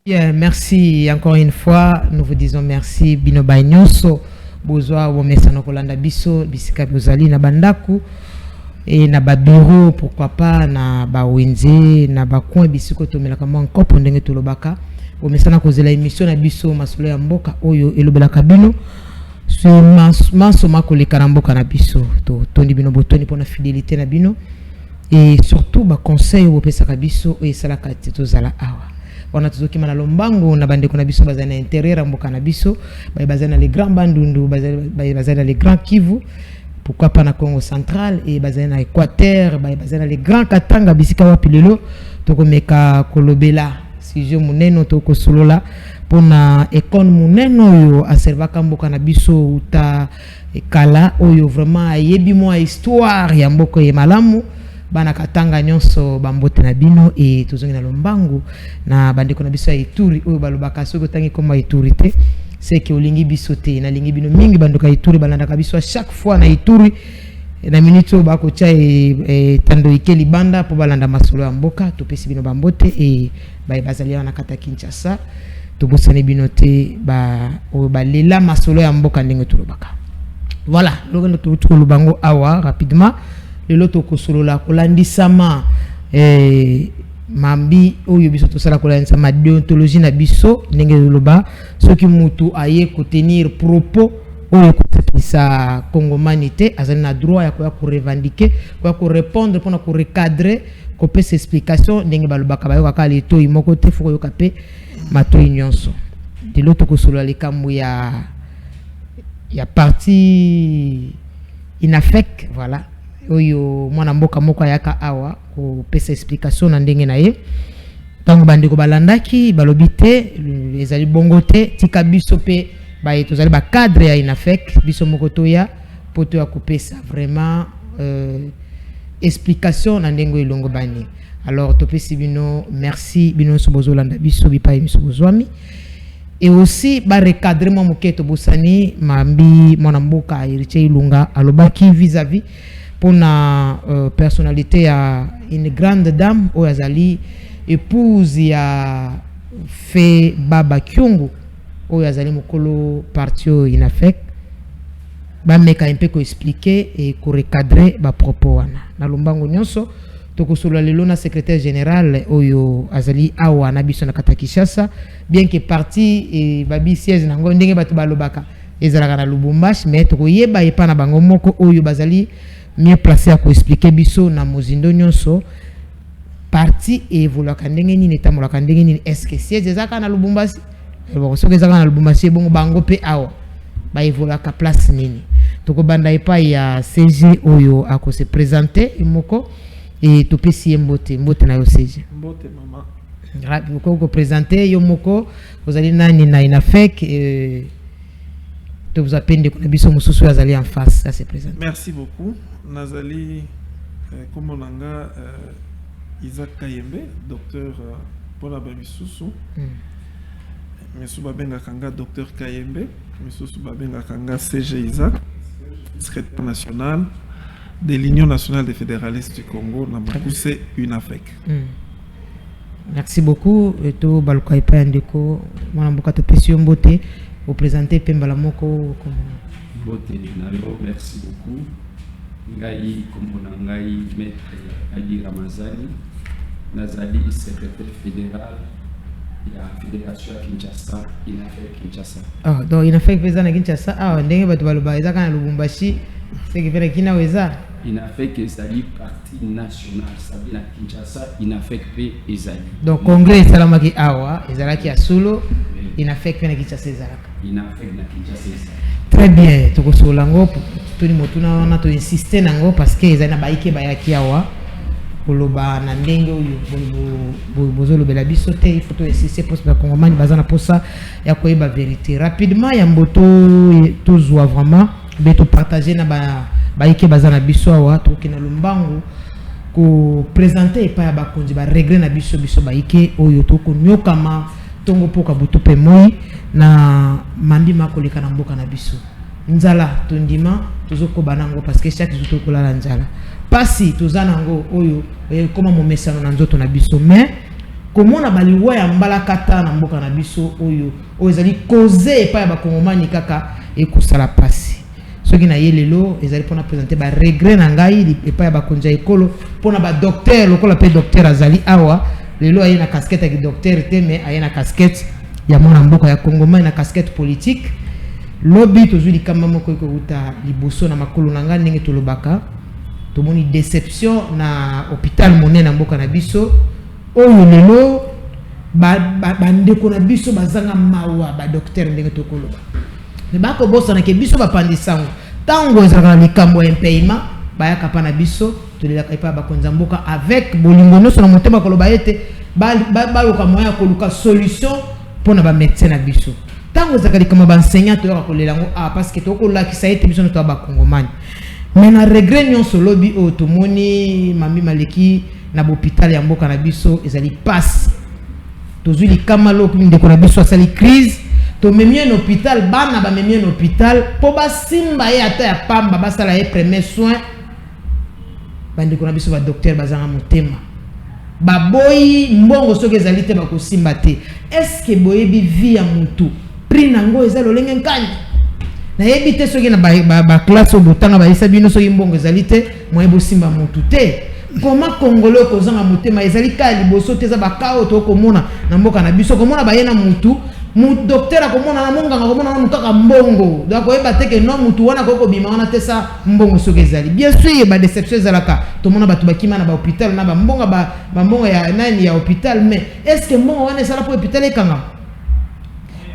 Bien, merci encore une fois. Nous vous disons merci. Bino Bagnonso, Bozoa, Womesano Kolanda Biso, Bisika Bozali, na Bandaku, et na ba bureau, pourquoi pas, na ba Wenze, na ba coin Bisiko Tomelaka encore pour ndenge Tolobaka. Womesana Kozela émission na Biso, Masolo ya Mboka, Oyo, Elobela Kabino. Sur Manso Makoleka na Mboka na Biso, Tony Bino Botoni pour la fidélité na Bino. Et surtout, ba conseil au Pesaka Biso, et Salaka Tozala Awa. On a tout qui m'a lombango na bande kona biso bazana intérieur mboka na biso bazana les grands bandundu bazana les grands Kivu, pourquoi pas na Congo central et bazana Équateur bazana les grands Katanga bisika wapi lelo tokomeka kolobela sujet muneno toko solola pona ekon muneno yo aservaka mboka na biso uta kala oyo vraiment ayebi mo histoire ya mboko ye malamu bana Katanga nyonso bambote na bino et tozongi na lombangu na bandeko na biso ya Ituri oyo balobaka soko tangi koma Ituri te c'est que olingi biso te na lingi bino mingi bandoka Ituri balandaka biso chaque fois na Ituri na minute oyo bakotia tando ikeli banda po balanda masolo ya mboka topesi bino bambote et bazali na kata Kinshasa tobosane bino te oyo balela masolo ya mboka ndenge tolobaka. Voilà lokendo tuko bango awa rapidement lelo tokosolola kolandisama mambi oyo biso tosala kolandisama déontologie na biso ndenge loba soki mutu aye ko tenir propos oyo kotapisa congomanité azali na droit ya ko revendiquer ko répondre pour ko recadrer ko pesa explication ndenge balobaka bayoka kala eto imoko te foko yoka pe mato nyonso lelo tokosolola likambo ya parti inafek voilà oyo mwana mboka moko yaka awa ko pesa explication na ndenge na ye tango bandeko balandaki balobite ezali bongo te tika biso pe tozali ba cadre ya inafek biso moko toya poto ya kopesa vraiment explication na ndenge elongo bani. Alors topesi bino merci bino sobozolanda biso bipa biso bozwami et aussi ba recadrement moketo bosani mambi mwana mboka Héritier Ilunga alobaki vis-à-vis pour la personnalité à une grande dame ou azali épouse ya fait Baba Kyungu ou azali mokolo partio inafek ba meka un peu ko expliquer et ko recadrer ba propos wana na lombango nyonso tokosolo lelo na secrétaire général oyo azali awa na biso na kata Kinshasa bien que parti et babi siège nango ndenge batu balobaka ezalaka na Lubumbashi mais tokoyeba epa na bango moko oyo bazali mieux placé à expliquer biso na mozindo nyonso parti et volaka ndenge nini tamolaka ndenge nini est-ce que siège ezaka na Lubumbashi bon soki ezaka na Lubumbashi bongo bango pe awa ba evolaka place nini tokobanda epa ya CG oyo ako se présenter moko et topesi mbote na yo CG mbote mama rapi ko présenter yo moko vous allez nani na inafek de vous appeler de biso mususu azali en face ça se présente. Merci beaucoup Nazali comme onanga Isaac Kayembe docteur pour la bamisusu Monsieur Babenga Kanga docteur Kayembe Monsieur Babenga Kanga CG Isaac secrétaire national de l'Union nationale des fédéralistes du Congo na Makuse UNAFEC. Merci beaucoup to baluka ipa ndeko mwana mboka to pesi mbote vous présenter Pembala Moko comme Bote Nalo, merci beaucoup. Ngai Komonangai Maître Ali Ramazani, Nazali secrétaire fédéral de la Fédération Kinshasa, Inafek Kinshasa. Ah, donc Inafek Vezana Kinshasa, ah, ndenge batu baloba ezaka na Lubumbashi, c'est que vera kina weza. Inafek ezali parti national, sabina Kinshasa, Inafek pe ezali. Donc congrès salamaki awa, ezalaki ya solo, Inafek pe na Kinshasa ezalaka. Inafek na Kinshasa ezali. Très bien, tokosolango toni motuna na to insister nango parce que ezana baike bayaki awa koloba na ndenge oyo bozolo bela biso te il faut to insister pour ba congomani bazana posa ya koyeba vérité rapidement ya mboto tozwa vraiment beto partager na baike bazana biso awa tokina lombangu ko présenter pa ya bakonzi ba régler na biso baike oyo toko nyokama tongo poka butu pe moi na mambi makoleka na mboka na biso nzala tondima tozoko banango parce que chaque jour tokola la nzala pasi tozanango oyo koma momesano na nzoto na biso mais comment on a baliwa ya mbala kata na mboka na biso oyo ezali causer pa ya bakongomani kaka ekosala pasi soki na yelelo ezali pona présenter ba regret na ngai epa ya bakonja ekolo pona ba docteur lokola pe docteur azali awa lelo aye na casquette ya docteur te mais aye na casquette ya mona mboka ya kongomani na casquette politique lobi tozwi likamba moko ekouta liboso na makolo na ngai ndenge tolobaka tomoni déception na hôpital monene na mboka na biso oyo lelo bandeko na biso bazanga mawa ba docteur ndenge tokoloba ne bako bosa na ke biso bapandi sango tango ezaka na likambo ya paiement bayaka pa na biso tolelaka epa bakonza mboka avec bolingo nyonso na motema koloba ete bayoka moya koluka solution mpona bamédecin na biso tango ezaka likambo baenseignant toyoka kolela yango parce que tokolakisa ete biso noto ya bakongomani mais na regret nyonso lobi oyo tomoni mami maleki na bohôpital ya mboka na biso ezali pasi tozwi likama loko ndeko na biso asali crise tomemi en hôpital bana bamemi en hôpital po basimba ye ata ya pamba basala ye premier soin bandeko na biso ba docteur bazanga motema baboyi mbongo soki ezali te bakosimba te est-ce que boyebi vie ya mutu prix nango eza lolenge nkani na yebi te soki na ba classe obotanga bayisa bino soki mbongo ezali te moyebi osimba mutu te comment congolais kozanga motema ezali ka liboso te eza bakao to komona na mboka na biso komona bayena mutu mu docteur akomona na monganga komona na kaka mbongo donc oyeba te ke no mutu wana koko bima wana te sa mbongo soki ezali bien sûr ba déception ezalaka tomona batu bakima na ba hôpital na ba mbonga ba mbongo ya nani ya hôpital mais est-ce que mbongo wana esala po hôpital ekanga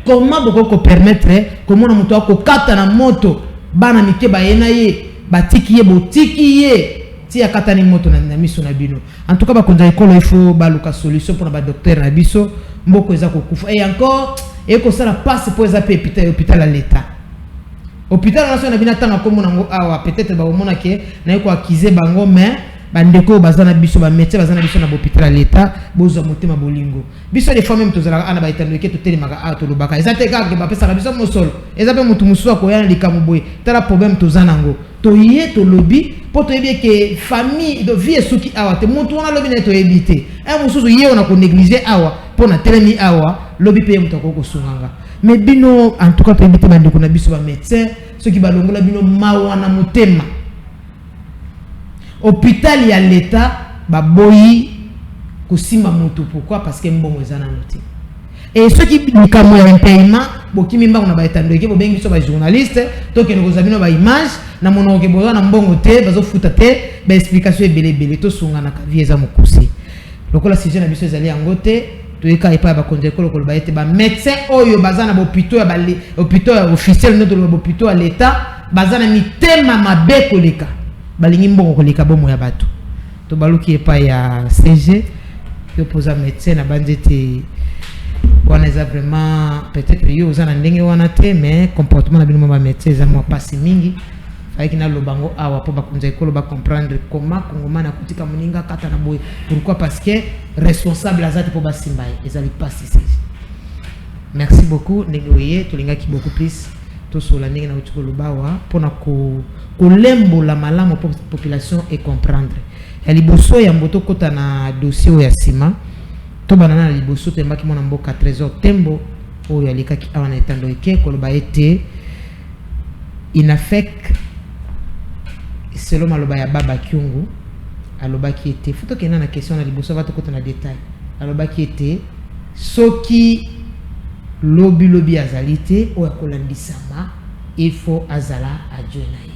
comment boko permettre komona mutu akokata na moto bana mike bayena ye batiki ye botiki ye ti akatani moto na miso na bino en tout cas bakonza ekolo il faut baluka solution pour ba docteur na biso mboko eza kokufa et encore eko sala passe pour eza pe hôpital à l'état hôpital national na bina tanga komo nango awa peut-être ba omona ke na eko akize bango mais bandeko bazana biso ba médecin bazana biso na hôpital à l'état bozo motema bolingo biso des fois même tozala ana ba itando ke toteli maka a tolobaka eza te ka ke ba pesa biso mosolo eza pe mutu musu ko yana likamu boye tala problème tozana ngo to yé to lobby po to yebi ke famille de vie suki awa te mutu wana lobby na to yebite e mususu ye ona ko négliger awa pona telemi awa lobby pe mutu ko sunganga mais bino en tout cas pe bite bandeko na biso ba médecin ceux qui balongola bino mawana motema hôpital ya l'état baboyi kosima moto pourquoi parce que mbongo ezana noti et ceux qui likamo ya paiement bokimi mbango na baetando eke bobengi biso ba journaliste to ke ngoza bino ba image na monoko ke boza na mbongo te bazo futa te ba explication ebele to sunga na kavie za mokusi lokola sujet na biso ezali yango te to eka epa ba konje ko lokolo ba ete ba médecin oyo bazana ba hôpital ya ba hôpital ya officiel noto ba hôpital ya l'état bazana mitema mabe koleka balingi mbongo koleka bomo ya bato to baluki epa ya CG yo posa médecin na bandete wana eza vraiment peut-être yo ozana ndenge wana te mais comportement na bino ba médecin eza mo pasi mingi faki na lobango awa po bakonza ekolo ba comprendre comment kongomana kutika moninga kata na boye pourquoi parce que responsable azati po basimbaye ezali pasi CG. Merci beaucoup ndenge oye tolingaki beaucoup plus to sola ndenge na utiko lubawa pona ko lembo la malamu population et comprendre ya liboso ya mboto kota na dossier ya sima to banana liboso te mbaki mona mboka trésor tembo oyo alikaki awana etando eke koloba ete inafek selon maloba ya baba kyungu alobaki ete futo kena na question na liboso va to kota na détail alobaki ete soki lobi azalite oya kolandisama il faut azala adjoina ye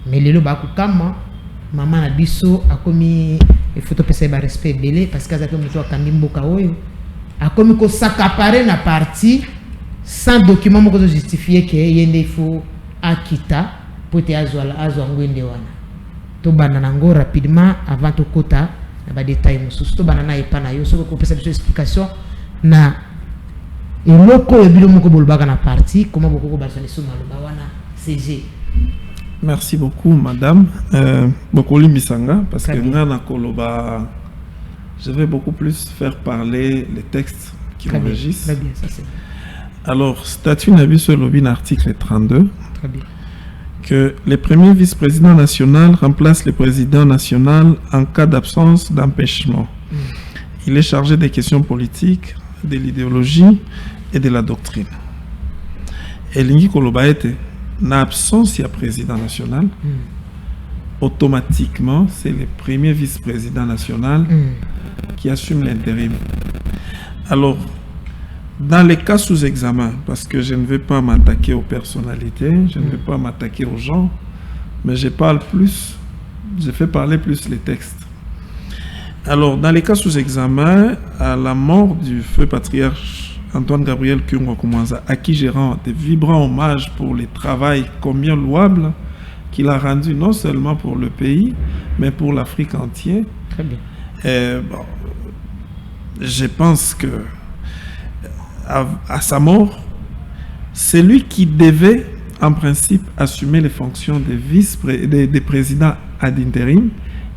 mais lelo bakukama mama na biso akomi efoto pesa ba respect belé parce que azaki muto akambi mboka oyo akomi ko s'accaparer na partie sans document moko zo justifier que yende il faut akita pote azwa ngwende wana to banana ngo rapidement avant to kota na ba détail mususu to banana epana yo soko ko pesa biso explication na eloko ebilo moko bolobaka na partie comment boko ko basani so maloba wana CG. Merci beaucoup, madame. Bokoli Misanga, parce que Ngana Koloba, je vais beaucoup plus faire parler les textes qui nous régissent. Très bien, ça c'est. Alors, statut Nabi sur l'obin article 32, très bien, que les premiers vice-présidents nationaux remplacent le président national en cas d'absence d'empêchement. il est chargé des questions politiques, de l'idéologie et de la doctrine. Et Lingi Kolobaete, en absence du président national, automatiquement, c'est le premier vice-président national qui assume l'intérim. Alors, dans les cas sous examen, parce que je ne vais pas m'attaquer aux personnalités, je ne vais pas m'attaquer aux gens, mais je parle plus, je fais parler plus les textes. Alors, dans les cas sous examen, à la mort du feu patriarche Antoine Gabriel Kyungo Koumanza, à qui je rends de vibrants hommages pour le travail combien louable qu'il a rendu non seulement pour le pays, mais pour l'Afrique entière. Très bien. Bon, je pense que à sa mort, c'est lui qui devait en principe assumer les fonctions de président ad interim,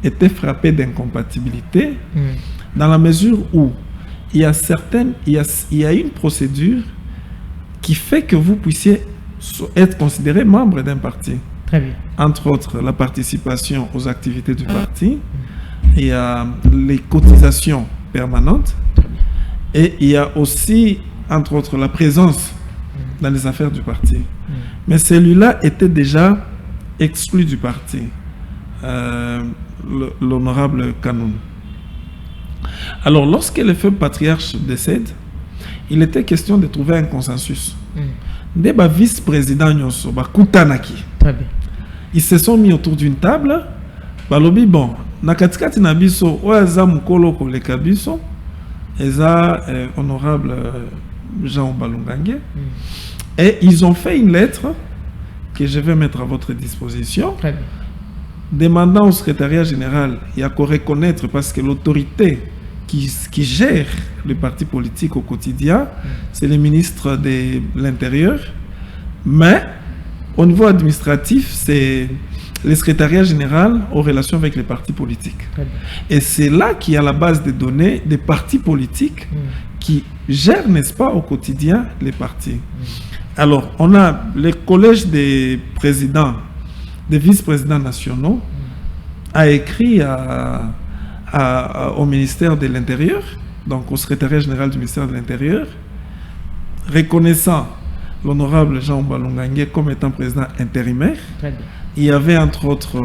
était frappé d'incompatibilité dans la mesure où il y a une procédure qui fait que vous puissiez être considéré membre d'un parti. Très bien. Entre autres, la participation aux activités du parti, il y a les cotisations permanentes et il y a aussi, entre autres, la présence dans les affaires du parti. Mais celui-là était déjà exclu du parti, l'honorable Kanoun. Alors, lorsque le feu patriarche décède, il était question de trouver un consensus. Des vice-présidents Nyoso, Kutanaki. Très bien. Ils se sont mis autour d'une table. Balobi, bon, nakatikati na biso, oyaza mukolo koleka biso, eza honorable Jean Balungange. Et ils ont fait une lettre que je vais mettre à votre disposition, Très bien. demandant au secrétariat général, il y a qu'à reconnaître, parce que l'autorité qui gère le parti politique au quotidien, c'est le ministre de l'Intérieur, mais au niveau administratif, c'est le secrétariat général aux relations avec les partis politiques. Et c'est là qu'il y a la base de données des partis politiques qui gèrent, n'est-ce pas, au quotidien les partis. Alors, on a le collège des présidents, des vice-présidents nationaux, a écrit au ministère de l'Intérieur, donc au secrétariat général du ministère de l'Intérieur, reconnaissant l'honorable Jean Balungange comme étant président intérimaire. Il y avait entre autres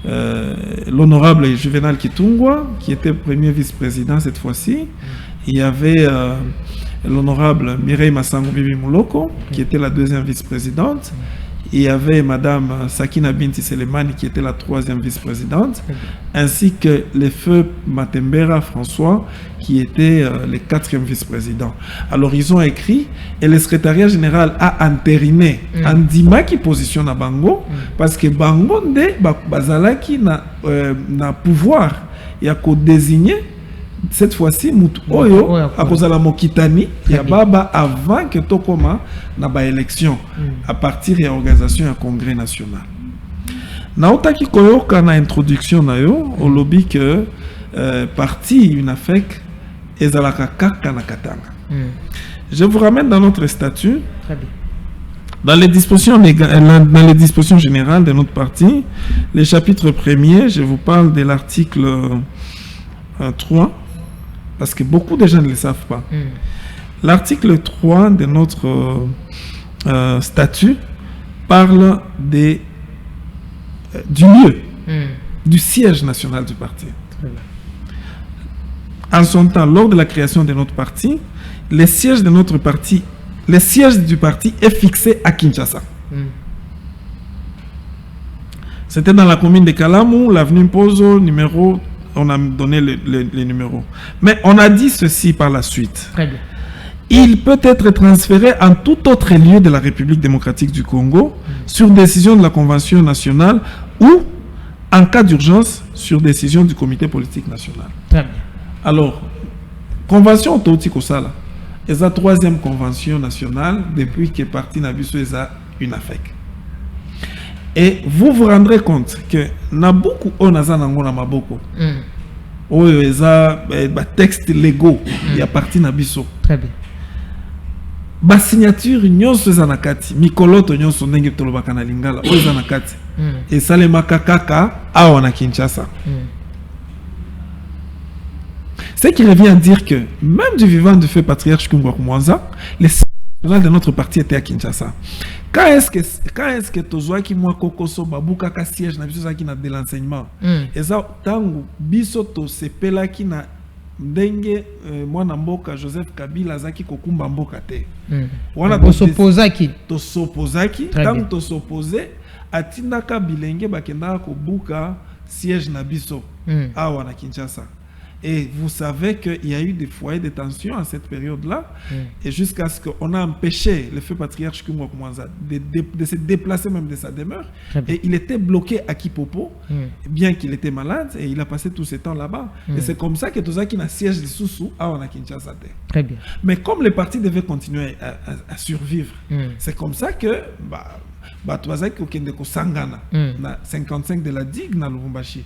l'honorable Juvenal Kitungwa, qui était premier vice-président cette fois-ci. Il y avait l'honorable Mireille Massango Bibi Mouloko, qui était la deuxième vice-présidente. Il y avait Madame Sakina Binti Selemani, qui était la troisième vice-présidente, ainsi que le feu Matembera François, qui était le quatrième vice-président. Alors ils ont écrit, et le secrétariat général a entériné Andima qui positionne à Bango, parce que Bango de Bazalaki na pouvoir, il y a qu'au désigner cette fois-ci Mutu Oyo à cause de la Mokitani, il y a Baba avant que Tokoma na ba élection à partir de l'organisation du Congrès national. Naotaki koyoka na introduction na yo au lobby que parti UNAFEC ezalaka kaka na katanga. Je vous ramène dans notre statut. Très bien. Dans les dispositions générales de notre parti, les chapitres premiers, je vous parle de l'article 3, parce que beaucoup de gens ne le savent pas. L'article 3 de notre statut parle du lieu, du siège national du parti. En son temps, lors de la création de notre parti, le siège de notre parti, le siège du parti est fixé à Kinshasa. C'était dans la commune de Kalamu, l'avenue Mpozo, numéro, on a donné les numéros. Mais on a dit ceci par la suite. Très bien. Il peut être transféré en tout autre lieu de la République démocratique du Congo sur décision de la Convention nationale ou, en cas d'urgence, sur décision du Comité politique national. Très bien. Alors, Convention autotique au Sala, c'est la troisième convention nationale depuis que parti Nabiso est UNAFEC. Et vous vous rendrez compte que Nabuku Onaza Nangona Maboko, où il y a des textes légaux, il y a parti Nabiso. Très bien. Ba signature nyonso zanakati mikoloto nyonso ndenge tolobaka na lingala o zanakati et salema kaka awa na Kinshasa. Ce qui revient à dire que même du vivant du feu patriarche Kungwa Mwanza, les sièges nationaux de notre parti étaient à Kinshasa. Quand est-ce que Tozwaki moi Kokoso Babuka ka siège na biso zaki na de l'enseignement et ça tangu biso to sepelaki na ndenge mwana mboka Joseph Kabila zaki kokumba mboka te wana to s'opposaki tangu to s'opposer atindaka bilenge bakenda ko buka siège na biso awa na Kinshasa. Et vous savez qu'il y a eu des foyers de tension à cette période-là, et jusqu'à ce qu'on a empêché le feu patriarche Kungwa Mwanza de se déplacer même de sa demeure. Et il était bloqué à Kipopo, bien qu'il était malade, et il a passé tout ce temps là-bas. Et c'est comme ça que Tozaki n'a siège de Soussou à Kinshasa. Très bien. Mais comme le parti devait continuer à survivre, c'est comme ça que Tozaki Okendeko Sangana, 55 de la digue na Lubumbashi.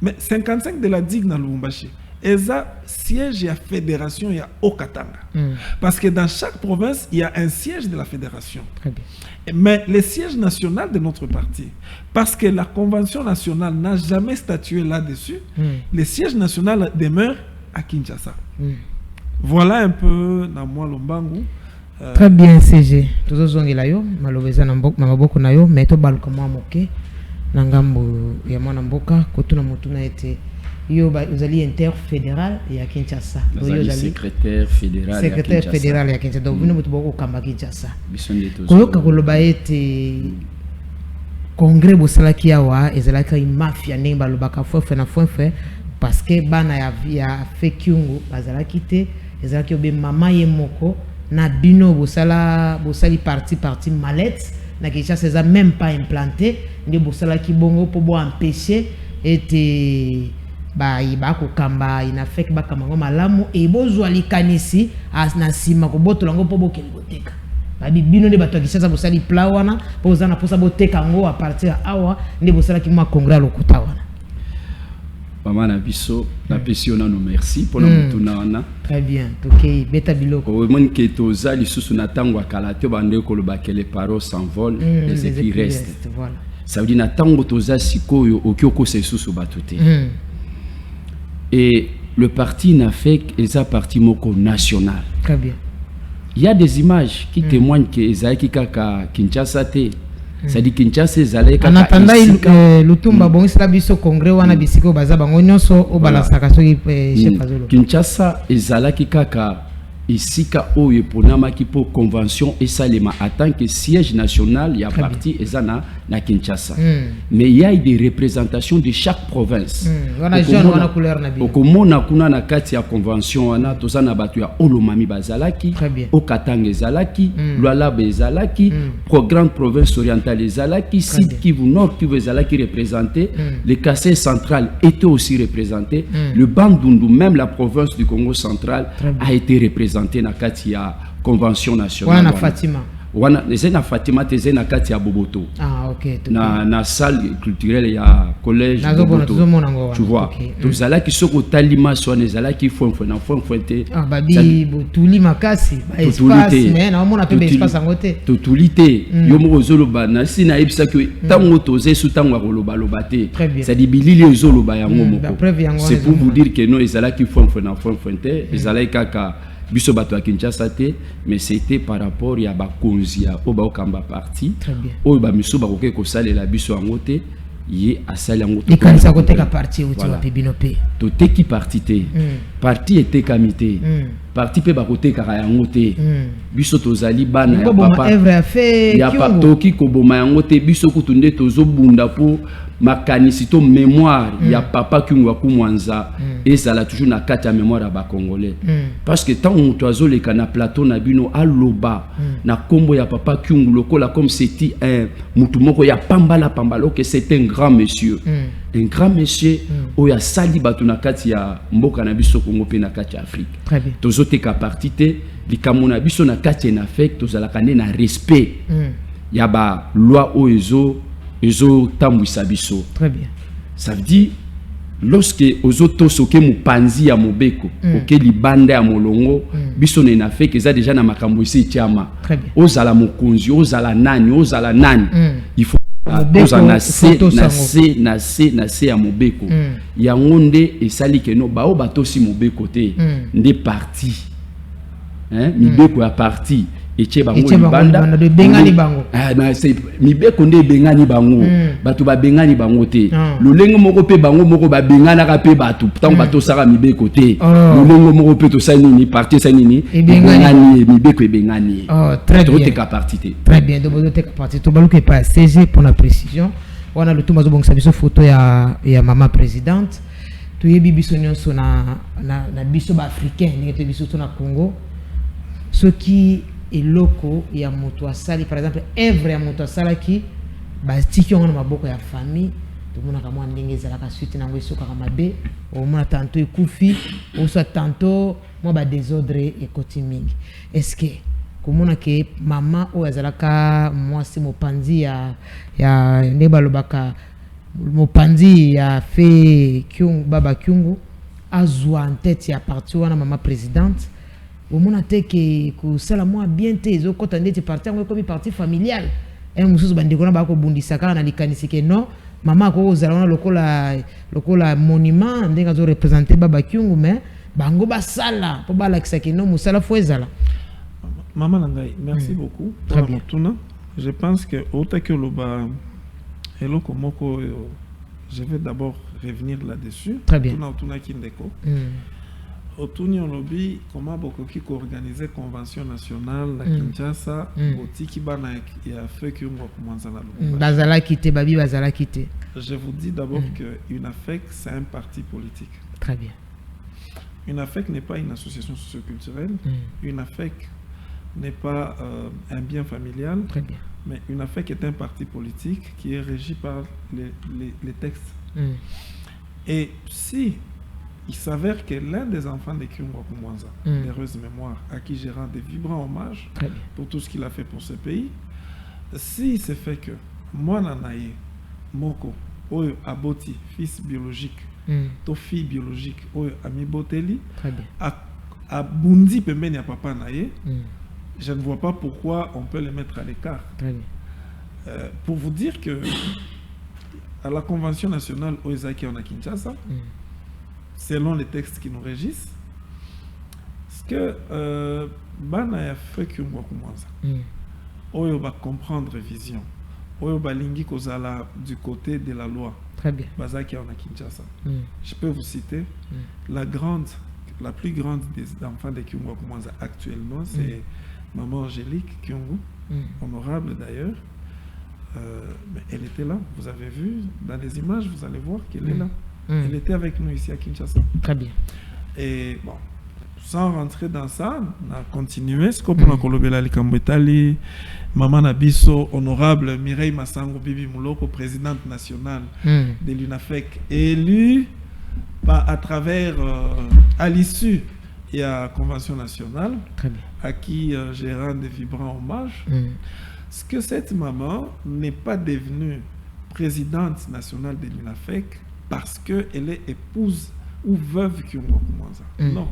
Mais 55 de la digue dans Lubumbashi, et ça siège à fédération il y a au Katanga. Parce que dans chaque province, il y a un siège de la fédération. Très bien. Mais le siège national de notre parti, parce que la convention nationale n'a jamais statué là-dessus, le siège national demeure à Kinshasa. Voilà un peu dans moi Lombangu. Très bien, CG. Tous les gens qui sont malobeza na maboko na yo, mais to baluka mwa moke. Nangambo ya mwana mboka kotuna mutuna ete yo uzali interfédéral ya Kinshasa yo secrétaire fédéral ya Kinshasa donc bino mutuboko kamba Kinshasa koyoka koloba ete congrès bosalaki awa ezalaka mafia ndenge balobaka fofe na fofe parce que bana ya fekyungu bazalaki te ezalaki obe mama ye moko na bino bosali parti mallette na Kinshasa ça même pas implanté ndi bosala ki bongo po bo empêcher ete ba ko kamba ina fake ba kamango malamu e bozwa likanisi na sima ko botola ngo po bo keliboteka ba bino ne bato Kinshasa bosali pla wana po zana posa boteka ngo a partir awa ndi bosala ki ma congrès lokuta wana Maman na biso na pesio na no merci pour la mutuna wana. Très bien. OK, beta biloko. Ko mon ke toza lisusu na tango akala te bande ko loba que les paroles s'envolent les épis restent. Voilà. Ça veut dire na tango toza sikoyo okioko se susu batuté. Et le parti n'a fait qu'un parti moko national. Très bien. Il y a des images qui témoignent que Ezaïki Kaka Kinshasa te. Ça dit Kinshasa ezalé kaka. En attendant Lutumba bon sala biso congrès wana bisiko baza bango nyonso o balasaka soki chef azolo. Kinshasa ezalaki kaka isika oyo ponamaki po convention esalema en tant que siège national ya parti ezana na Kinshasa. Mais il y a des représentations de chaque province. Wana jaune wana couleur na bio. Okomona kuna na kati ya convention wana tozana batu ya Olomami bazalaki, Okatanga ezalaki, Lualaba ezalaki, Grande province orientale ezalaki, Sud Kivu Nord Kivu ezalaki représenté, le Kasai central était aussi représenté, le Bandundu même la province du Congo central a été représenté na kati ya convention nationale. Wana Fatima. Wana na Fatima teze na kati ya Boboto. Ah OK. Na salle culturelle ya collège Boboto. Tu vois. Tozala ki soko talima so nezala ki fonfo na fonfonte. Ah babi botuli makasi ba espace mais na mona pe espace ngote. Totulité. Yo mo zoloba na sina ebisa ki tango toze su tango koloba lobate. Ça dit bilili zoloba yango moko. C'est pour vous dire que non ezala ki fonfo na fonfonte, ezala kaka biso bato à Kinshasa te, mais c'était par rapport ya ba konzia o ba okamba parti o ba miso ba koke ko sale la biso angote ye asali angote et quand ça côté ka parti ou tu vas binope to te ki parti te parti était kamité parti pe ba kote ka angote biso tozali bana ya papa ya papa toki ko boma angote biso kutunde tozo bunda po makanisito mémoire ya papa Kungwa Mwanza et ça l'a toujours na kati ya mémoire ba congolais parce que tant on toazo le kana plateau na bino aloba na kombo ya papa Kungwa lokola comme c'était un mutu moko ya pambala que c'était un grand monsieur o ya sali batu na kati ya mboka na biso Congo pe na kati ya Afrique. Très bien. Tozo te ka parti te likamona biso na kati na fait tozala kane na respect ya ba loi o ezo tambwisa biso. Très bien. Ça veut dire lorsque ozo tosoke mupanzi ya mobeko oke libanda ya molongo biso na fait que ça déjà na makambo isi tiama. Très bien. Ozala mokonzi ozala nani il faut toza na se ya mobeko yango nde esali ke no bao batosi mobeko te nde parti mibeko ya parti eche bango libanda de bengani bango mibeko nde bengani bango bato ba bengani bango te lolenge moko pe bango moko ba bengana ka pe bato tant bato saka mibeko te lolenge moko pe to sani ni parti sani ni bengani mibeko e bengani très bien to te ka parti te très bien de bodo te ka parti to baluke pas CG pour la précision wana le tout mazo bongisa biso photo ya maman présidente to yebi biso nyonso na biso ba africain ngete biso to na Congo ce qui eloko ya moto asali par exemple œuvre ya moto asala ki batiki on maboko ya famille to mona kama ndenge ezalaka suite nango esoka kama mabe o mona tanto ekufi o soit tanto mo ba désordre ekoti mingi est-ce que komona ke mama o azalaka mwasi mopanzi ya ndeba lobaka mopanzi ya fe kyungu baba kyungu azwa en tête ya parti wana mama présidente au monde que sala moi bien te zo kota ndete parti ngo comme parti familial mususu bandeko na ba ko bundisa kala na likanisi ke non mama ko ozala wana lokola monument ndenga zo représenter baba kyungu mais bango basala po balakisa ke non musala fo ezala maman nangai merci beaucoup pour la tuna je pense que otake loba eloko moko je vais d'abord revenir là-dessus très bien tuna kindeko Otuni on lobby comment bokoki ko organiser convention nationale la Kinshasa botiki bana ya fait que on commence à la bazala kité babi bazala kité. Je vous dis d'abord que UNAFEC c'est un parti politique. Très bien. UNAFEC n'est pas une association socioculturelle. UNAFEC n'est pas un bien familial. Très bien. Mais UNAFEC est un parti politique qui est régi par les textes. Et si il s'avère que l'un des enfants de Kyungwa Kumwanza, d'heureuse mémoire, à qui j'ai rendu des vibrants hommages pour tout ce qu'il a fait pour ce pays, si c'est fait que moi, Nanaye, Moko, Oyo Aboti, fils biologique, to fille biologique, Oyo Ami Boteli, à Bundi Pemeni à Papa Naye, je ne vois pas pourquoi on peut les mettre à l'écart. Pour vous dire que à la Convention nationale Oezaki en Kinshasa, selon les textes qui nous régissent, ce que Bana ya fait que moi commence, Oyo va comprendre vision, Oyo va lingi kozala du côté de la loi. Très bien. Bazaki en Kinshasa. Je peux vous citer la plus grande des enfants de Kyungwa Kumwanza actuellement, c'est Maman Angélique Kyungu, honorable d'ailleurs. Mais elle était là, vous avez vu dans les images, vous allez voir qu'elle est là. Elle était avec nous ici à Kinshasa. Très bien. Et bon, sans rentrer dans ça, on a continué. Ce qu'on a colobé Likambetali, Maman Nabiso, honorable Mireille Massango Bibi Mouloko, présidente nationale de l'UNAFEC, élue à travers, à l'issue, il y a la Convention nationale, à qui j'ai rendu des vibrants hommages. Ce que cette maman n'est pas devenue présidente nationale de l'UNAFEC parce qu'elle est épouse ou veuve Kyungwa Kumwanza. Non.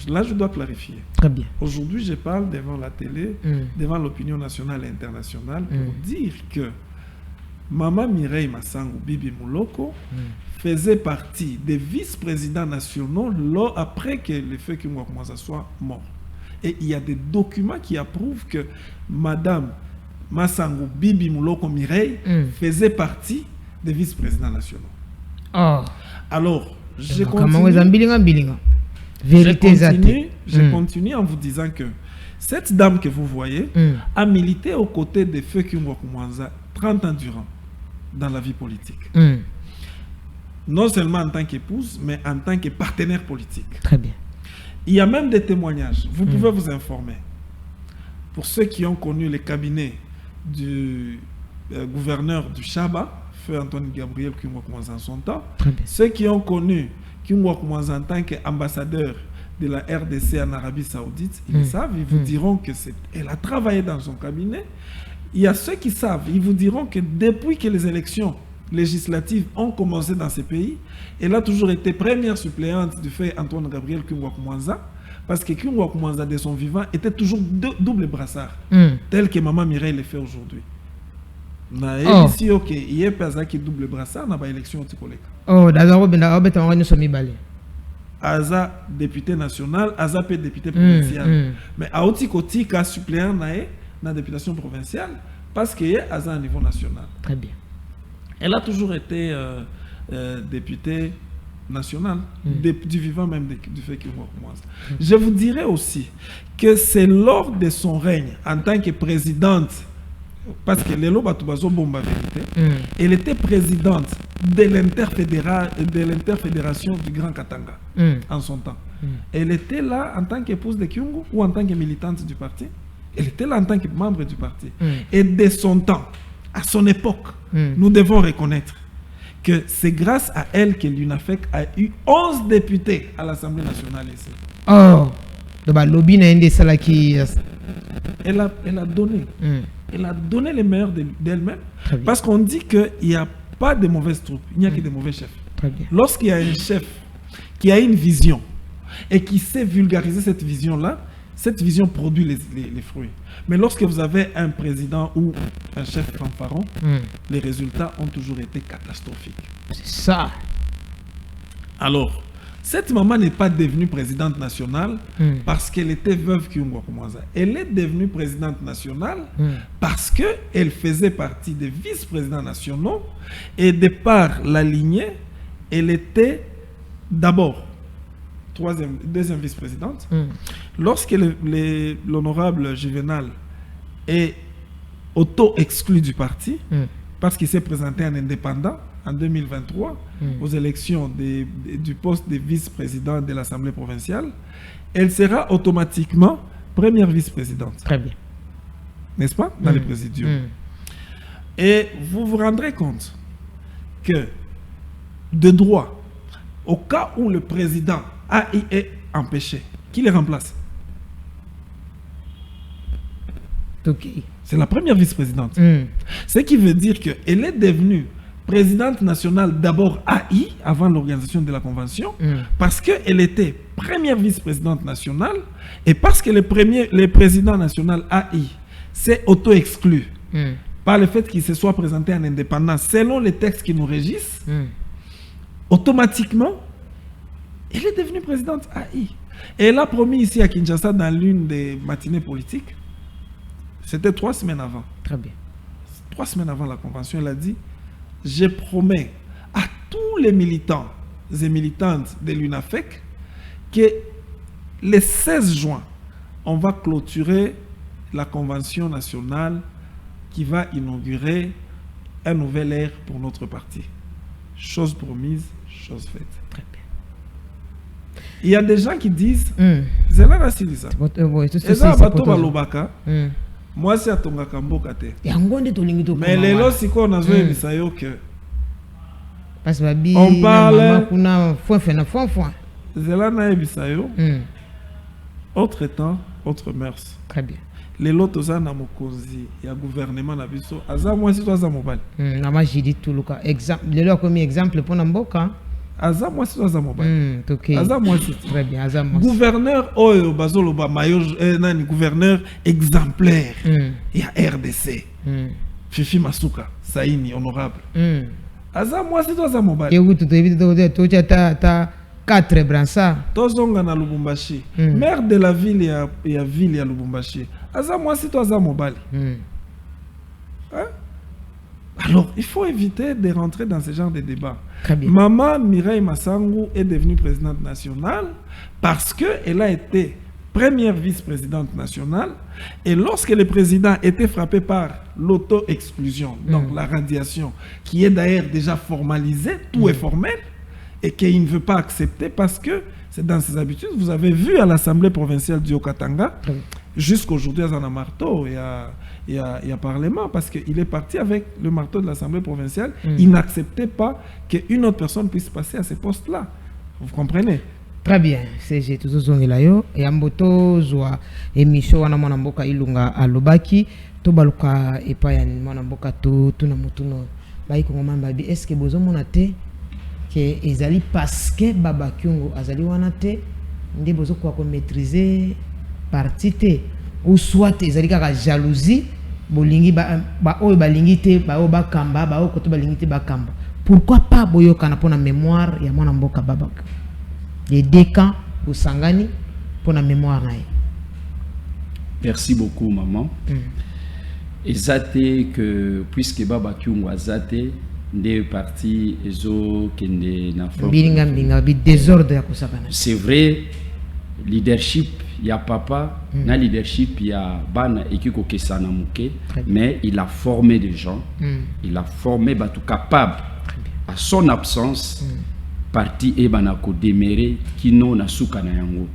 Là, je dois clarifier. Très bien. Aujourd'hui, je parle devant la télé, devant l'opinion nationale et internationale, pour dire que Maman Mireille Massango Bibi Mouloko faisait partie des vice-présidents nationaux après que le feu Kyungwa Kumwanza soit mort. Et il y a des documents qui approuvent que Madame Massango Bibi Mouloko Mireille faisait partie des vice-présidents nationaux. Alors, je continue en vous disant que cette dame que vous voyez a milité aux côtés de Feu Kyungwa Kumwanza 30 ans durant dans la vie politique. Non seulement en tant qu'épouse, mais en tant que partenaire politique. Très bien. Il y a même des témoignages. Vous pouvez vous informer. Pour ceux qui ont connu les cabinets du gouverneur du Chaba, Feu Antoine Gabriel Kyungwa Kumwanza en son temps, ceux qui ont connu Kyungwa Kumwanza en tant qu'ambassadeur de la RDC en Arabie Saoudite, ils le savent, ils vous diront qu'elle a travaillé dans son cabinet. Il y a ceux qui savent, ils vous diront que depuis que les élections législatives ont commencé dans ces pays, elle a toujours été première suppléante du fait Antoine Gabriel Kyungwa Kumwanza, parce que Kyungwa Kumwanza de son vivant était toujours double brassard, tel que Maman Mireille le fait aujourd'hui. ici OK, il y a pas qui double brassard na ba élection tikoleka. Oh, d'accord, ben beta ngani somi balé. Aza député national, Aza peut député provincial. Mais a oti koti ka suppléant na la députation provinciale parce que Aza à niveau national. Très bien. Elle a toujours été députée nationale, du vivant même du fait qu'il commence. Je vous dirais aussi que c'est lors de son règne en tant que présidente, parce que Lelo Batubazo Bomba vérité, elle était présidente de l'interfédération du Grand Katanga en son temps. Elle était là en tant qu'épouse de Kyungu ou en tant que militante du parti. Elle était là en tant que membre du parti. Et de son temps, à son époque, nous devons reconnaître que c'est grâce à elle que l'UNAFEC a eu 11 députés à l'Assemblée nationale ici. Oh, le lobby n'a pas salaki. Elle a donné. Elle a donné le meilleur d'elle-même. Parce qu'on dit qu'il n'y a pas de mauvaises troupes, il n'y a que de mauvais chefs. Lorsqu'il y a un chef qui a une vision et qui sait vulgariser cette vision-là, cette vision produit les fruits. Mais lorsque vous avez un président ou un chef fanfaron, les résultats ont toujours été catastrophiques. C'est ça. Alors, cette maman n'est pas devenue présidente nationale parce qu'elle était veuve Kyungwa Koumaza. Elle est devenue présidente nationale parce qu'elle faisait partie des vice-présidents nationaux et de par la lignée, elle était d'abord deuxième vice-présidente. Lorsque l'honorable Juvenal est auto-exclu du parti, parce qu'il s'est présenté en indépendant en 2023 aux élections du poste de vice-président de l'Assemblée provinciale, elle sera automatiquement première vice-présidente. Très bien. N'est-ce pas? Dans les présidiums. Et vous vous rendrez compte que de droit, au cas où le président est empêché, qui les remplace? Okay. C'est la première vice-présidente. Ce qui veut dire qu'elle est devenue présidente nationale d'abord AI, avant l'organisation de la convention, parce qu'elle était première vice-présidente nationale, et parce que le président national AI s'est auto-exclu par le fait qu'il se soit présenté en indépendance selon les textes qui nous régissent, automatiquement, elle est devenue présidente AI. Et elle a promis ici à Kinshasa, dans l'une des matinées politiques, c'était 3 semaines avant. Très bien. 3 semaines avant la convention, elle a dit: je promets à tous les militants et militantes de l'UNAFEC que le 16 juin, on va clôturer la convention nationale qui va inaugurer un nouvel ère pour notre parti. Chose promise, chose faite. Très bien. Il y a des gens qui disent moi c'est à Tongaka Mboka te. Mais les lois si qu'on a joué bisayo que on parle Zelana et bisayo. Autre temps, autre mœurs. Très bien. Les lois tozana mokonzi ya gouvernement na biso aza moi si toi za mobile. Na ma jidi tout le cas exemple les lois comme exemple pour Mboka. Aza moi si toi za mobile. Okay. Aza moi si très bien aza moi. Gouverneur oyo bazolo ba mayo nani gouverneur exemplaire. Ya RDC. Fifi Masuka Saini honorable. Aza moi si toi za mobile. Et oui tout évite to ta 4 bransards. Tozonga na Lubumbashi. Maire de la ville ya ville ya Lubumbashi. Aza moi si toi za mobile. Hein? Alors, il faut éviter de rentrer dans ce genre de débat. Maman Mireille Massango est devenue présidente nationale parce qu'elle a été première vice-présidente nationale. Et lorsque le président était frappé par l'auto-exclusion, donc la radiation, qui est d'ailleurs déjà formalisée, tout est formel, et qu'il ne veut pas accepter parce que c'est dans ses habitudes. Vous avez vu à l'Assemblée provinciale du Haut-Katanga, jusqu'aujourd'hui, il y a un marteau, il y a Parlement, parce qu'il est parti avec le marteau de l'Assemblée provinciale. Il n'acceptait pas qu'une autre personne puisse passer à ce poste-là. Vous comprenez? Très bien. C'est tout ce que et Amboto, Zoa, émission, on a mon amboka ilunga à Lobaki, Tobaluka, et pas yan mon amboka tout na mutuno. Baïko mambabi, est-ce que vous avez que ezali parce que Baba Kyungu azali wanate, ndi bozo kwa maîtriser parti te, ou soit ezali kaka jalousie bolingi ba oyo balingi te ba oyo bakamba ba oyo koto balingi te bakamba. Pourquoi pas boyokana pona mémoire ya mwana mboka Babakio? Les deux camps au Sangani pour la mémoire. Merci beaucoup, maman. Exacté que puisque Babakio Wazate des partis ezo kende na désordre. C'est vrai, leadership ya papa, na leadership ya bana ekiko kesana muke, mais il a formé des gens, il a formé batu capable à son absence. Parti et banako déméré qui non na souka na yango.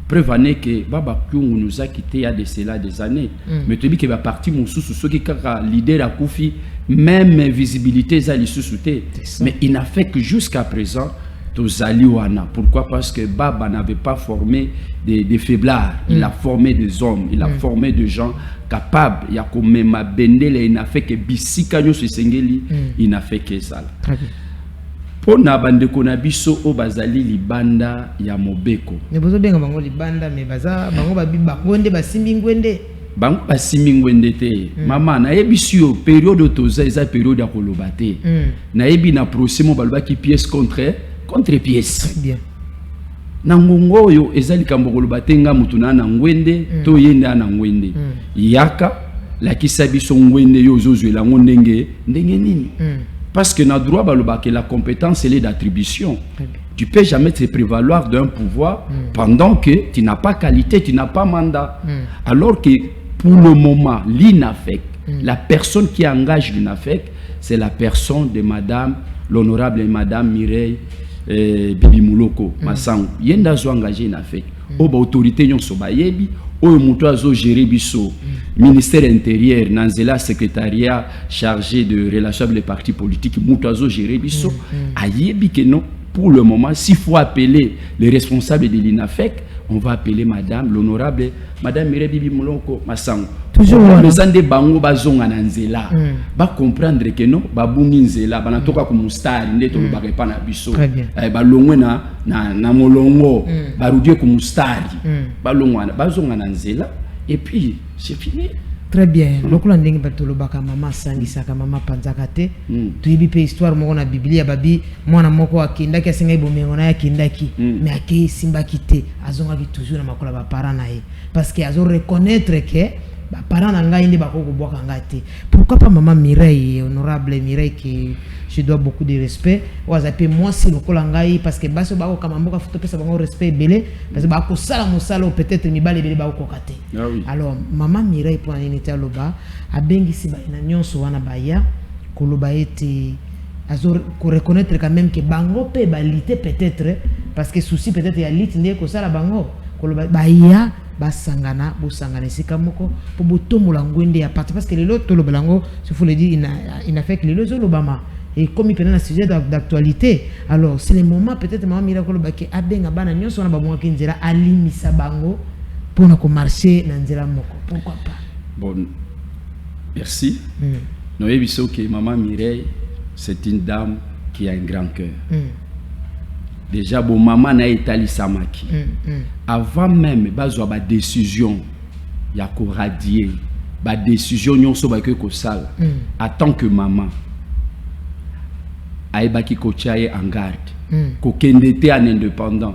Preuve que Babakio nous a quitté il y a de cela des années. Mais tu dis que va parti mon sous ce qui kaka leader à Koufi même visibilité za li sous-souté. Mais il n'a fait que jusqu'à présent tous aliwana. Pourquoi? Parce que Baba n'avait pas formé des faiblards. Il a formé des hommes, il a formé des gens capables. Il y a comme ma bendele, il n'a fait que bisika nyo se sengeli, il n'a fait que ça. Pona bande kona biso o bazali libanda ya mobeko. Ne bozo benga bango libanda me baza bango babiba ngonde basimbi ngwende. Bango basimbi ngwende te. Mama na yebisu yo période toza eza période ya koloba te. Na yebi na procès mo baloba ki pièce contre pièce. Bien. Na ngongo yo ezali kambo koloba te nga mutu na ngwende to yenda na ngwende. Yaka la kisabiso ngwende yo zozwela ndenge nini. Parce que notre droit que la compétence elle est d'attribution. Tu ne peux jamais te prévaloir d'un pouvoir pendant que tu n'as pas qualité, tu n'as pas mandat. Alors que pour le moment, l'INAFEC, la personne qui engage l'INAFEC, c'est la personne de madame, l'honorable madame Mireille Bibi Mouloko, Massango. Yenda zo engagé l'INAFEC. Oba autorité nyon so bayebi, oyo muto azo gérer biso. Ministère intérieur, Nanzela secrétariat chargé de relations avec les partis politiques, Moutazo géré biso, ayebi que non, pour le moment, s'il faut appeler les responsables de l'INAFEC, on va appeler madame, l'honorable, madame Mireille Bibi Mouloko Massango. Toujours les ande bango bazonga Nanzela, ba comprendre que non, ba bungi nzela, ba natoka ku mustari, ndeto ba repa na biso, ba longwe na molongo, ba rudie ku mustari, ba longwana, bazonga Nanzela. Et puis, c'est fini. Très bien. Lokola ndenge batolo baka mama sangisaka mama panzakate. Tuibi pe histoire moko na Biblia babi mwana moko akindaki asenga ibomengo na yakindaki. Mais ake simbaki te azonga ki toujours na makola ba parents na ye. Parce que azo reconnaître que ba parents na ngai ndi bako kubwaka ngate. Pourquoi pas maman Mireille, honorable Mireille que je dois beaucoup de respect. Wazape moi si lokola ngai parce que baso bako kama mboka futo pesa bango respect belé parce que bako sala mosala peut-être mibale belé bako kokate. Alors maman Mireille pour unité loba abengisi ba na nyonso wana baya koloba ete azo ko reconnaître quand même que bango pe balite peut-être parce que souci peut-être ya lit ndé ko sala bango koloba baya basangana bosangana sika moko po botomola ngwende ya parti parce que les autres tolo balango il faut le dire il n'a fait que les autres l'Obama. Et comme il prend un sujet d'actualité, alors c'est le moment peut-être maman Miracle Bake abenga bana nyonso na babonga kinzela alimisa bango pour na ko marcher na nzela moko. Pourquoi pas? Bon, merci. Nous avons que maman Mireille, c'est une dame qui a un grand cœur. Déjà bon maman na Itali Samaki. Avant même bazo ba décision ya ko radier, ba décision nyonso ba ke ko sala. En tant que maman aibaki kochaye en garde ko kendete en indépendant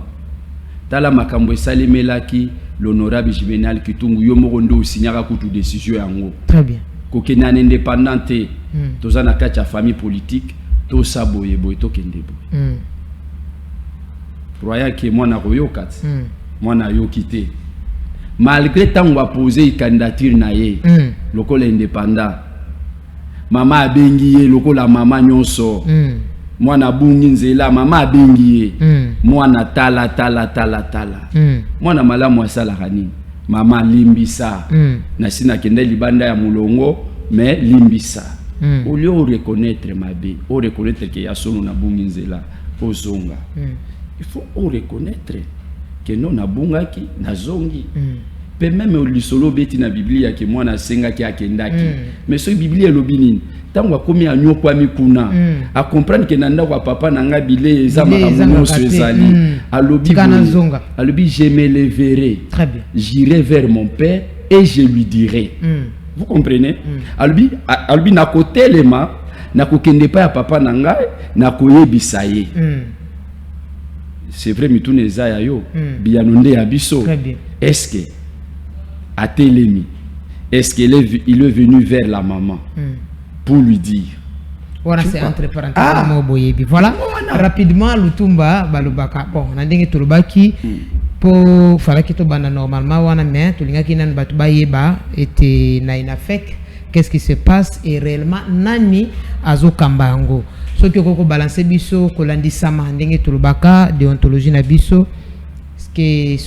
tala makambo esalemelaki l'honorable Juvenal Kitungu yo moko ndo signaka kutu décision yango très bien ko kena en indépendante toza na kati ya famille politique to saboye boy to kende boy croyant que moi na koyokat moi na yokité malgré tant on a posé candidature na ye lokola indépendant mama abengiye lokola mama nyonso mwana bungi nzela mama abengiye mwana tala mwana malamu asala kanini mama limbisa na sina kende libanda ya mulongo mais limbisa au lieu de reconnaître mabe au reconnaître que ya solo na bungi nzela ozonga il faut reconnaître que non na bungaki na zongi pe même au lisolo beti na Biblia ke mwana senga ki akendaki mais so Biblia lobinini tango akomi anyo kwa mikuna a comprendre que nanda kwa papa nanga bile ezama kamuno sezali alobi je me leverai, j'irai vers mon père et je lui dirai Vous comprenez? Albi na côté lema na kokende pa ya papa na ngai na koyebisa ye. C'est vrai mitune za yo bianonde ya biso. Est-ce que atelemi? Est-ce qu'il est venu vers la maman pour lui dire? Voilà, c'est entre parenthèses. Voilà, rapidement, Lutumba, Balubaka. Bon, on a dit que Tulubaki, pour faire que tu banda normalement, on a mis, tu l'as dit que Batuba Yeba était na fake. Qu'est-ce qui se passe et réellement, Nani Azo Kambango. Ce qui est balancé biso, Kolandi Sama, Ndenge Tulubaka, déontologie na biso, ce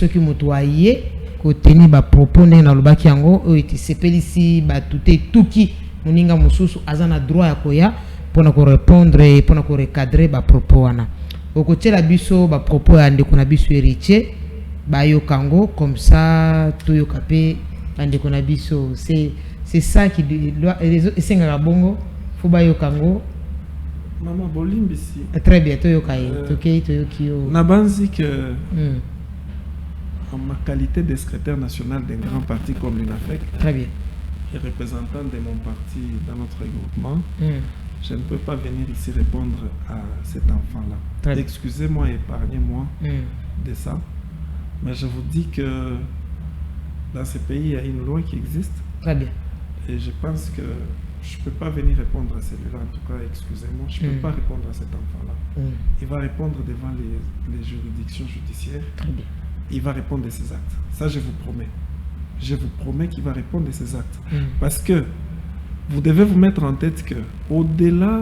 qui m'otoyé, koteni ba propos na lubaki yango, oti sepelisi ba tuki, muninga mususu azana droit ya koya. Pour nous répondre et pour nous recadrer ba propos wana. Au côté la biso ba propos ande kona biso héritier ba yo kango comme ça to yo kapé ande kona biso c'est ça qui doit esenga bongo faut ba yo kango maman bolimbisi. Très bien to yo kai to yo kio na banzi que en ma qualité de secrétaire national d'un grand parti comme l'UNAFEC. Très bien. Et représentant de mon parti dans notre regroupement. Je ne peux pas venir ici répondre à cet enfant-là. Excusez-moi, épargnez-moi de ça. Mais je vous dis que dans ce pays, il y a une loi qui existe. Très bien. Et je pense que je ne peux pas venir répondre à celui-là. En tout cas, excusez-moi, je ne peux pas répondre à cet enfant-là. Il va répondre devant les juridictions judiciaires. Très bien. Il va répondre de ses actes. Ça, je vous promets. Je vous promets qu'il va répondre de ses actes. Parce que vous devez vous mettre en tête que au-delà,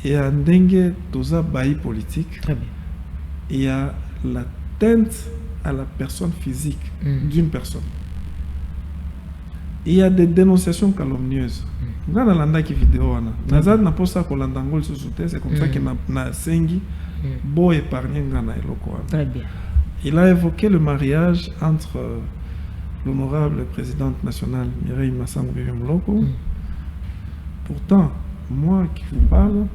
il y a un dengue toza bailli politique. Très bien. Il y a l'atteinte à la personne physique d'une personne. Il y a des dénonciations calomnieuses. Dans la vidéo, c'est comme ça qu'il a sengi beau épargner ngana eloko. Très bien. Il a évoqué le mariage entre l'honorable présidente nationale Mireille Massango Muloko. Pourtant, moi qui vous parle,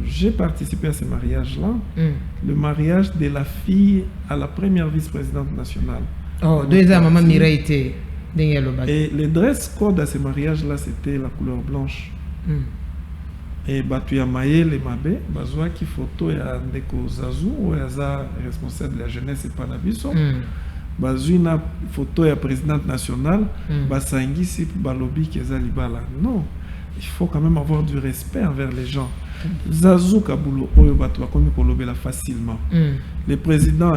j'ai participé à ce mariage-là, le mariage de la fille à la première vice-présidente nationale. Oh, deuxième maman Mireille était. Et le dress code à ce mariage-là, c'était la couleur blanche. Et Batuya Maye, les Mabé, Bazoua qui photo ya Ndeko Zazou, ou ya responsable de la jeunesse et Panabiso. Bazouina photo ya présidente nationale, Basangisi Balobi Kezalibala. Non, il faut quand même avoir du respect envers les gens. Zazou Kabulo, Oyo Batuwa Komi Kolobela facilement. Le président,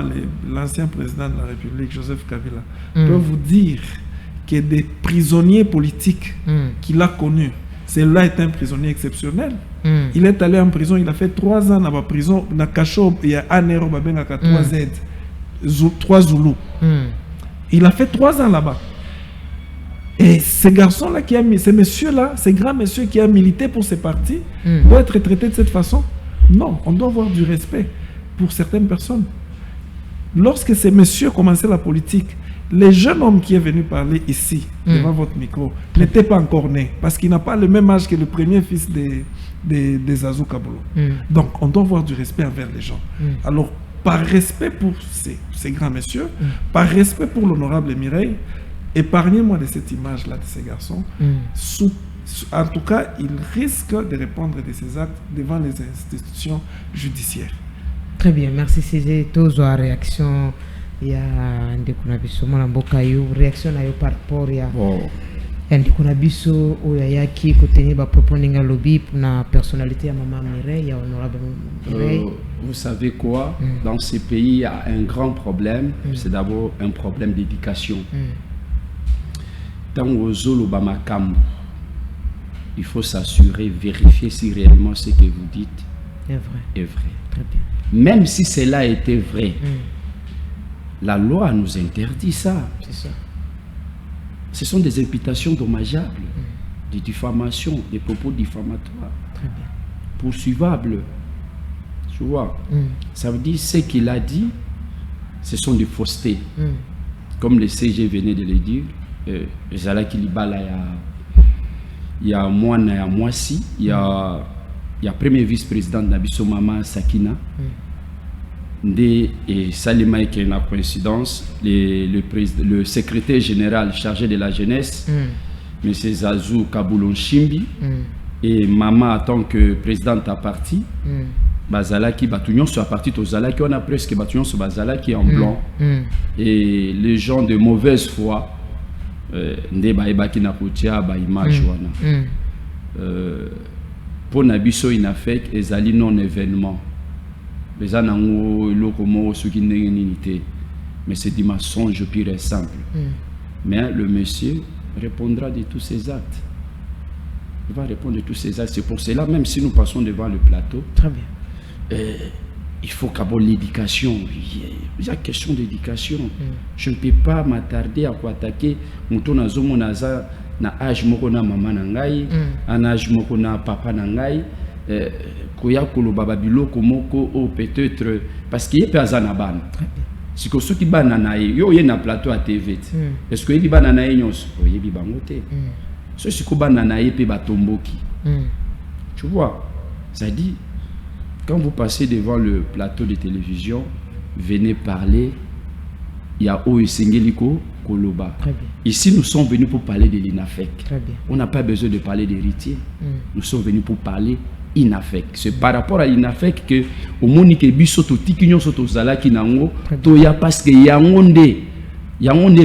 l'ancien président de la République, Joseph Kabila, peut vous dire que des prisonniers politiques qu'il a connus, celui-là est un prisonnier exceptionnel. Il est allé en prison, il a fait 3 ans dans la prison, dans Kacho, il y a un héros, 3Z. 3 Zoulous. Il a fait 3 ans là-bas. Et ce garçon-là qui a mis, ce monsieur-là, ce grand monsieur qui a milité pour ces partis, doit être traité de cette façon? Non, on doit avoir du respect pour certaines personnes. Lorsque ces messieurs commençaient la politique, les jeunes hommes qui est venu parler ici, devant votre micro, n'étaient pas encore nés, parce qu'il n'a pas le même âge que le premier fils des Zazou Kabolo. Donc, on doit avoir du respect envers les gens. Alors, par respect pour ces grands messieurs, par respect pour l'honorable Mireille, épargnez-moi de cette image-là de ces garçons. En tout cas, ils risquent de répondre de ces actes devant les institutions judiciaires. Très bien, merci. C'est tous la réaction. Il y a un réaction par rapport à Ndikunabiso Oyayaki Koteni ba proponinga lobby pour la personnalité à maman Mireille, honorable Mireille. Vous savez quoi? Dans ces pays, il y a un grand problème. C'est d'abord un problème d'éducation. Dans Ozolo Bamakam, il faut s'assurer, vérifier si réellement ce que vous dites est vrai. Très bien. Même si cela était vrai, la loi nous interdit ça. C'est ça. Ce sont des imputations dommageables, des diffamations, des propos diffamatoires. Très bien. Poursuivables. Tu vois, ça veut dire ce qu'il a dit, ce sont des faussetés. Comme le CG venait de le dire, Zalaki Libala, il y a moi, il y a Moissi, il y a premier vice-président Nabiso Mama Sakina. et Salima qui est une coïncidence, le secrétaire général chargé de la jeunesse, M. Zazou Kaboulon Chimbi, et Maman en tant que présidente à parti, Bazalaki Batunion sur la partie Tozalaki, on a presque Batunion sur Bazalaki en blanc. Et les gens de mauvaise foi, Nde Baïbaki Nakutia, Baïmage Wana. Pour Nabiso Inafek, Ezali non-événement. Les anango, lokomo, ceux qui n'unité. Mais c'est du mensonge pur et simple. Mais le monsieur répondra de tous ses actes. Il va répondre de tous ses actes. C'est pour cela, même si nous passons devant le plateau, très bien. Il faut qu'abord l'éducation. Il y a question d'éducation. Je ne peux pas m'attarder à quoi attaquer. Mouton Zomo Naza na âge moko na maman nangai, un âge moko na papa nangai. Koya kolo baba biloko moko o peut-être parce qu'il y a pas zanaban. Si que ceux qui bananaye yo y na plateau à TV. Est-ce que y bananaye nyos? Oye bi bangote. Ceux qui bananaye pe batomboki. Tu vois? Ça dit quand vous passez devant le plateau de télévision, venez parler. Il y a Oesengeliko Koloba. Ici, nous sommes venus pour parler de l'INAFEC. On n'a pas besoin de parler d'héritier. Nous sommes venus pour parler INAFEC. C'est par rapport à l'INAFEC que au Monique Bisoto Tikinyo Soto Zala Kinango, Toya parce que Yangonde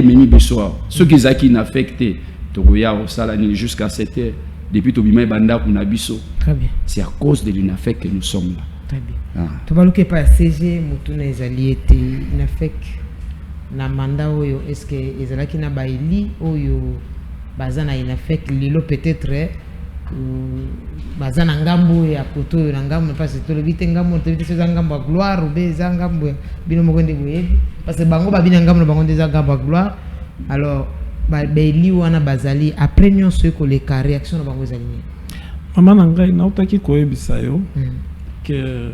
Meni Bisoa. Ceux qui sont inafectés, Toya au Salani jusqu'à 7 heures, depuis Tobima Banda Kunabiso. C'est à cause de l'INAFEC que nous sommes là. Très bien. Tu vas le pas CG, Moutuna Ezali était INAFEC. Na mandat oyo est-ce que ezalaki na baili oyo bazana INAFEC lilo peut-être bazana ngambo ya poto na ngambo parce que to le bite ngambo to bite za ngambo gloire ou beza ngambo bino mokonde boyebi parce que bango babina ngambo na bango za ngambo gloire alors baili wana bazali après nyonso ko le ka réaction na bango ezali mama na ngai na utaki koyebisa yo que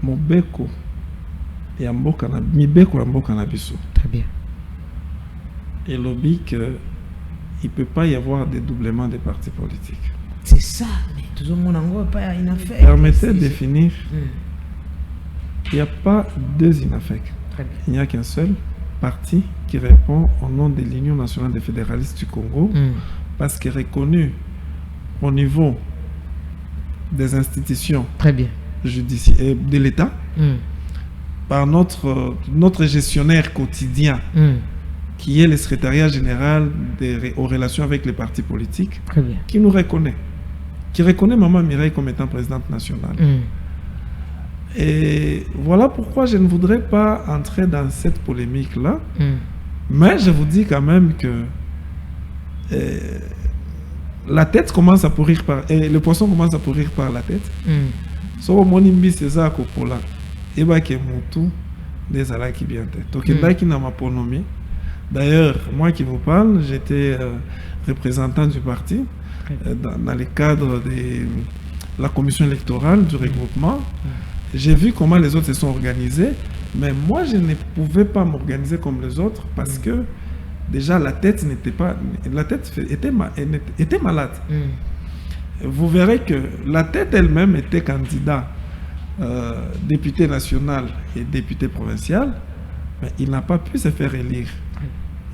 mobeko ya mboka na mibeko ya mboka na biso. Très bien. Et lobby que il peut pas y avoir de doublement des partis politiques. C'est ça, mais tout le monde en pas INAFEC. Permettez de définir. Il n'y a pas deux INAFEC. Il n'y a qu'un seul parti qui répond au nom de l'Union nationale des fédéralistes du Congo parce qu'il est reconnu au niveau des institutions judiciaires de l'État par notre gestionnaire quotidien qui est le secrétariat général aux relations avec les partis politiques qui nous reconnaît, qui reconnaît Maman Mireille comme étant présidente nationale. Et voilà pourquoi je ne voudrais pas entrer dans cette polémique-là, mais je vous dis quand même que la tête commence à pourrir le poisson commence à pourrir par la tête. So monimbi César Kopola. D'ailleurs, moi qui vous parle, j'étais représentant du parti dans le cadre de la commission électorale du regroupement. J'ai vu comment les autres se sont organisés, mais moi je ne pouvais pas m'organiser comme les autres parce que déjà la tête était malade. Vous verrez que la tête elle-même était candidat député national et député provincial, mais il n'a pas pu se faire élire.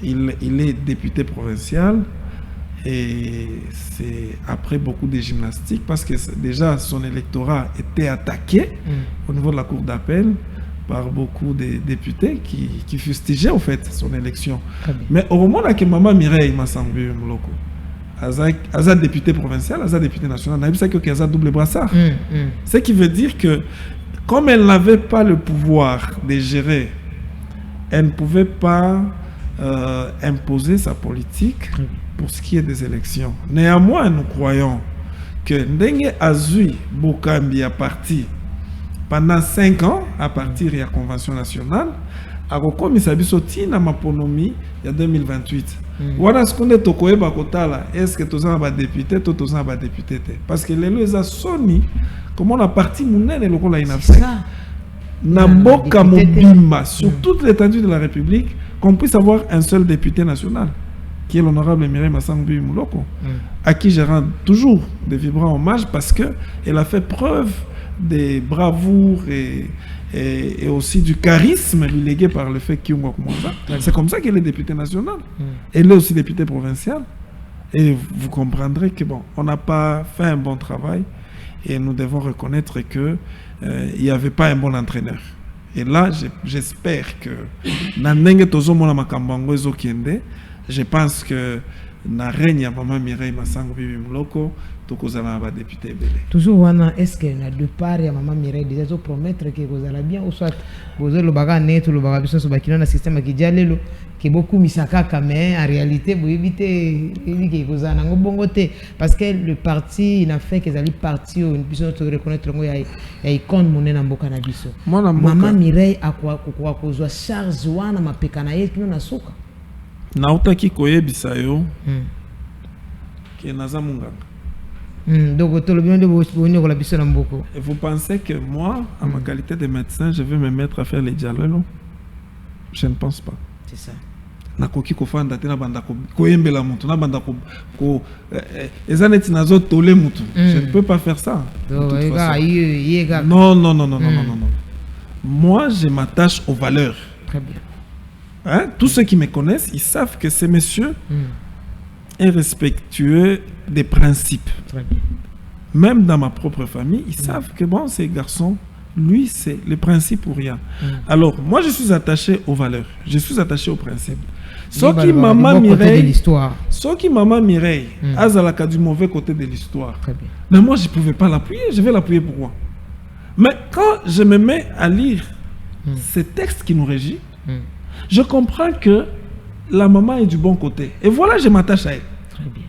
Il est député provincial et c'est après beaucoup de gymnastique parce que déjà son électorat était attaqué au niveau de la cour d'appel par beaucoup de députés qui fustigeaient en fait son élection. Mais au moment où Maman Mireille m'a semblé Mouloko, Aza député provincial, Aza député national, on a vu ça que Aza double brassard. Ce qui veut dire que comme elle n'avait pas le pouvoir de gérer, elle ne pouvait pas imposer sa politique pour ce qui est des élections. Néanmoins, nous croyons que Ndenge Azui Bokambi a parti pendant 5 ans à partir de la Convention nationale, a reconnu sa bisoti na maponomi il y a 2028. Voilà ce qu'on est au Koeba Kotala. Est-ce que tous les députés, tous les députés, parce que les lois Sony, comment la partie mounène et le rôle INAFEC, Namboka Mobima, sur toute l'étendue de la République, qu'on puisse avoir un seul député national, qui est l'honorable Mireille Massambi Mouloko, à qui je rends toujours des vibrants hommages parce qu'elle a fait preuve de bravoure et aussi du charisme légué par le fait qu'il y a c'est comme ça qu'elle est députée nationale. Elle est aussi députée provinciale. Et vous comprendrez que bon, on n'a pas fait un bon travail et nous devons reconnaître que il n'y avait pas un bon entraîneur. Et là, j'espère que je pense que na règne Maman Mireille Massango Bibi Muloko député belé. Toujours est-ce que na de part ya Maman Mireille déjà zo promettre que vous allez bien ou soit vous le baga net le baga biso so bakina na système qui dialelo que beaucoup misaka mais en réalité vous évitez que vous en ngobongote parce que le parti il a fait que les parti une biso to reconnaître ngo ya icône monena mboka na biso. Maman Mireille akwa kozwa charge wana mapeka na ye kino na suka. Nautaki koyebisa yo ke naza munganga. Donc tout le bien de vous la biso na mboko. Et vous pensez que moi, à ma qualité de médecin, je vais me mettre à faire les dialogues? Je ne pense pas. C'est ça. Nakoki kofanda tena banda ko yembela mutu na banda ko ezaneti nazo tole mutu. Je ne peux pas faire ça. Non. Moi, je m'attache aux valeurs. Très bien. Hein? Tous ceux qui me connaissent, ils savent que ce monsieur est respectueux des principes. Très bien. Même dans ma propre famille, ils savent que bon, ces garçons, lui, c'est le principe pour rien. Alors, moi, je suis attaché aux valeurs. Je suis attaché aux principes. Sauf que Maman Mireille, azalaka du mauvais côté de l'histoire. Mais moi, je ne pouvais pas l'appuyer. Je vais l'appuyer pourquoi? Mais quand je me mets à lire ces textes qui nous régissent, je comprends que la maman est du bon côté. Et voilà, je m'attache à elle. Très bien.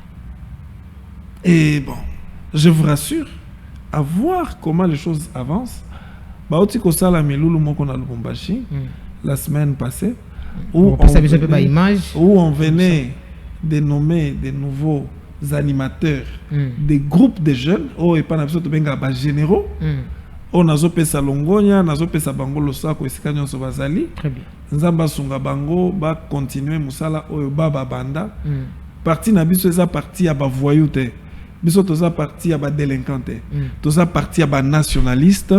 Et bon, je vous rassure, à voir comment les choses avancent, la semaine passée, où on venait de nommer des nouveaux animateurs, des groupes de jeunes, généraux, on a pesa longonya, nazo pesa bango losako esika nyonso bazali. Très bien. Nzamba sunga bango ba continuer musala oyo baba banda. Parti na biso eza parti ya ba voyou te. Biso toza parti ya ba délinquant te. Toza parti ya ba nationalistes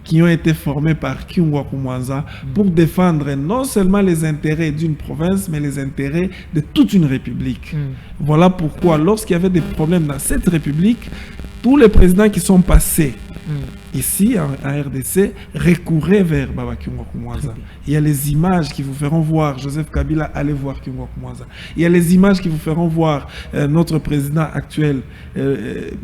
qui ont été formés par Kyungwa Kumwanza pour défendre non seulement les intérêts d'une province mais les intérêts de toute une république. Voilà pourquoi lorsqu'il y avait des problèmes dans cette république, tous les présidents qui sont passés ici en RDC recouraient vers Baba Kyungwa Kumwanza. Il y a les images qui vous feront voir Joseph Kabila aller voir Kyungwa Kumwanza. Il y a les images qui vous feront voir notre président actuel,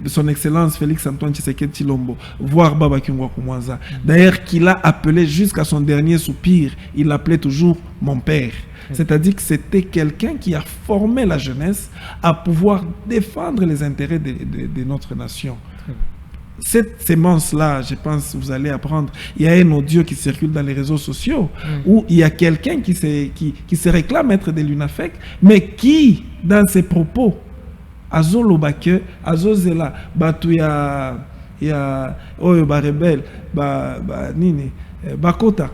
son excellence Félix Antoine Tshisekedi Tshilombo, voir Baba Kyungwa Kumwanza. D'ailleurs, qu'il a appelé jusqu'à son dernier soupir, il l'appelait toujours mon père. C'est-à-dire que c'était quelqu'un qui a formé la jeunesse à pouvoir défendre les intérêts de notre nation. Cette sémence-là, je pense que vous allez apprendre. Il y a un audio qui circule dans les réseaux sociaux où il y a quelqu'un qui se réclame être de l'UNAFEC, mais qui, dans ses propos, Azolo Bake, Azozela, Batuya, Oyo Barebel, Nini, Bakota.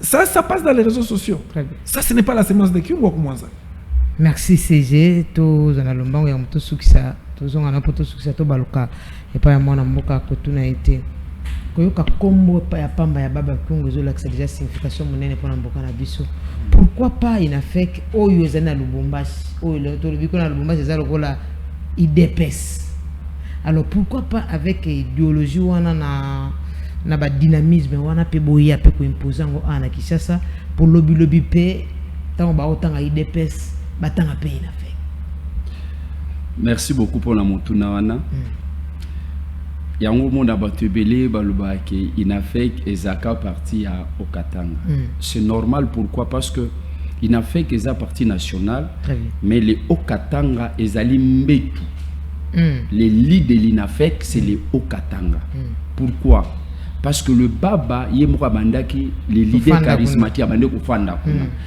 Ça passe dans les réseaux sociaux. Ça, ce n'est pas la sémence de Kyungwa Kumwanza. Merci CG. Tous en alombango ya mto sukisa. Tous en anapoto sukisa to baluka. Et pas ya mwana mboka kotuna été. Koyoka kombo pa ya pamba ya baba Kyungwa zo laksa déjà signification monene pona mboka na biso. Pourquoi pas inafek oyo ezana Lubumbashi. Oyo to biko na Lubumbashi za lokola IDPS. Alors pourquoi pas avec idéologie wana na ba dynamisme wana pe boya pe ko imposer ngo ana Kinshasa pour lobby pe tant ba autant IDPS batanga pe ina fait. Merci beaucoup pour la montuna wana. Yango monde abatebele baloba ke Inafek ezaka parti à Okatanga. C'est normal, pourquoi? Parce que Inafek eza parti national, mais les Okatanga ezali mbetu. Les lits de l'Inafek c'est les Okatanga. Pourquoi? Parce que le Baba yemura bandaki les leaders charismatiques abande ko fanda.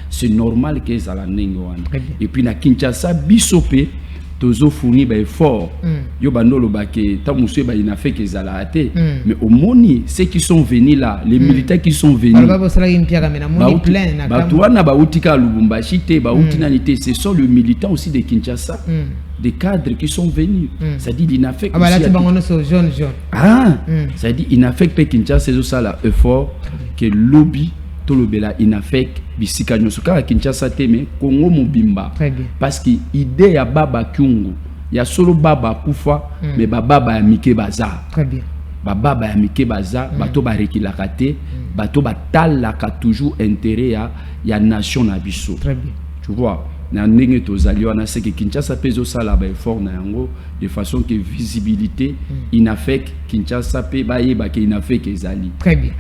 C'est normal que ça la nengo wana. Et puis na Kinshasa bisope tozo fourni ba effort yo bandolo ba ke ta monsieur ba ina fait que zala raté mais au moni ceux qui sont venus là les militaires qui sont venus ba tuana ba utika Lubumbashi te ba utina nité ce sont les militants aussi de Kinshasa des cadres qui sont venus ça dit il n'a fait que ça dit il n'a fait que Kinshasa c'est ça là effort que lobby to lobela il n'a fait bisika nyoso ka Kinshasa te mais Congo mobimba parce que idée ya baba kyungu ya solo baba kufa mais baba ya mike baza très bien baba ya mike baza bato ba rekilaka te bato batalaka toujours intérêt ya nation na biso très bien tu vois na ndenge tozali wana c'est que Kinshasa pezo sala ba effort na yango de façon que visibilité inafek Kinshasa pe ba yeba ke inafek ezali très bien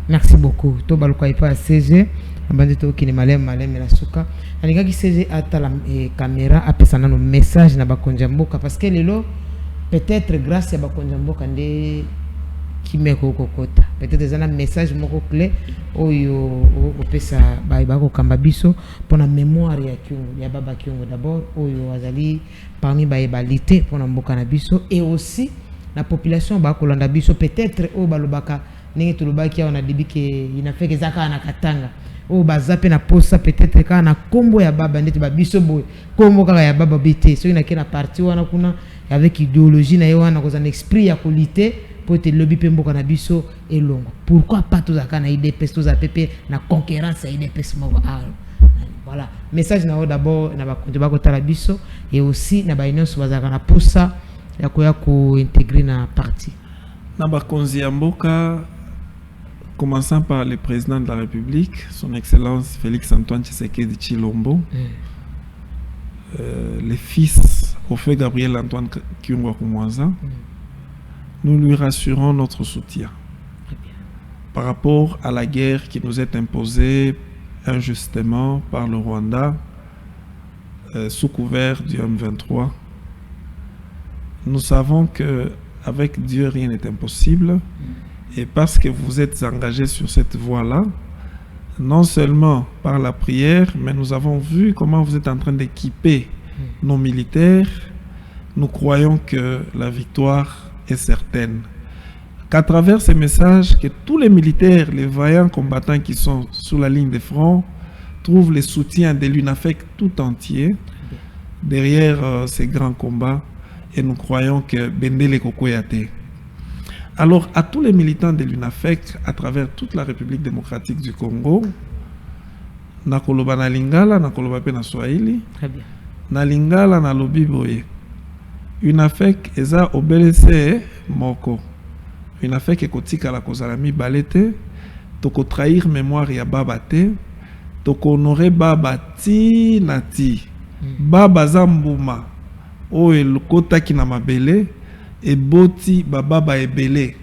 merci beaucoup to baluka ipa CG abandi to kini malem la suka alinga ki CG ata la caméra apesana no message na bakonja mboka parce que lelo peut-être grâce à bakonja mboka nde kimeko kokota peut-être un message moko clé oyo opesa ba ko kamba biso pona mémoire ya kyungu ya baba kyungu d'abord oyo azali parmi ba lité pona mboka na biso et aussi la population ba ko landa biso peut-être o balobaka ningi tulubaki on a dibike inafeke zaka na katanga o bazape na posa peut-être ka na kombo ya baba ndeti ba biso boy kombo kaka ya baba bité so ina kena parti wana kuna avec idéologie na yo wana ko za esprit ya qualité pour te lobby pembo kana biso elongo pourquoi pas tous aka na IDPS tous apepe na concurrence ya IDPS moko voilà message na d'abord na bakonzi bakotala biso et aussi na bainonso bazaka na posa ya ko intégrer na parti na bakonzi ya mboka commençant par le président de la République son excellence Félix Antoine Tshisekedi Tshilombo le fils au fait Gabriel Antoine Kyungwa Kumwanza nous lui rassurons notre soutien par rapport à la guerre qui nous est imposée injustement par le Rwanda sous couvert du M23. Nous savons que avec Dieu rien n'est impossible et parce que vous êtes engagés sur cette voie-là, non seulement par la prière, mais nous avons vu comment vous êtes en train d'équiper nos militaires. Nous croyons que la victoire est certaine. Qu'à travers ces messages, que tous les militaires, les vaillants combattants qui sont sur la ligne de front, trouvent le soutien de l'UNAFEC tout entier derrière ces grands combats. Et nous croyons que Bendele Kokoyate. Alors, à tous les militants de l'UNAFEC, à travers toute la République démocratique du Congo, nakoloba na lingala, nakoloba pe na swahili, na lingala na lobi boye. UNAFEC eza obelese moko. UNAFEC ekotika la kozala mibale te, toko trahir mémoire ya baba te, toko honorer baba ti na ti. Baba zambuma o elokotaki na mabele eboti bababa ebele.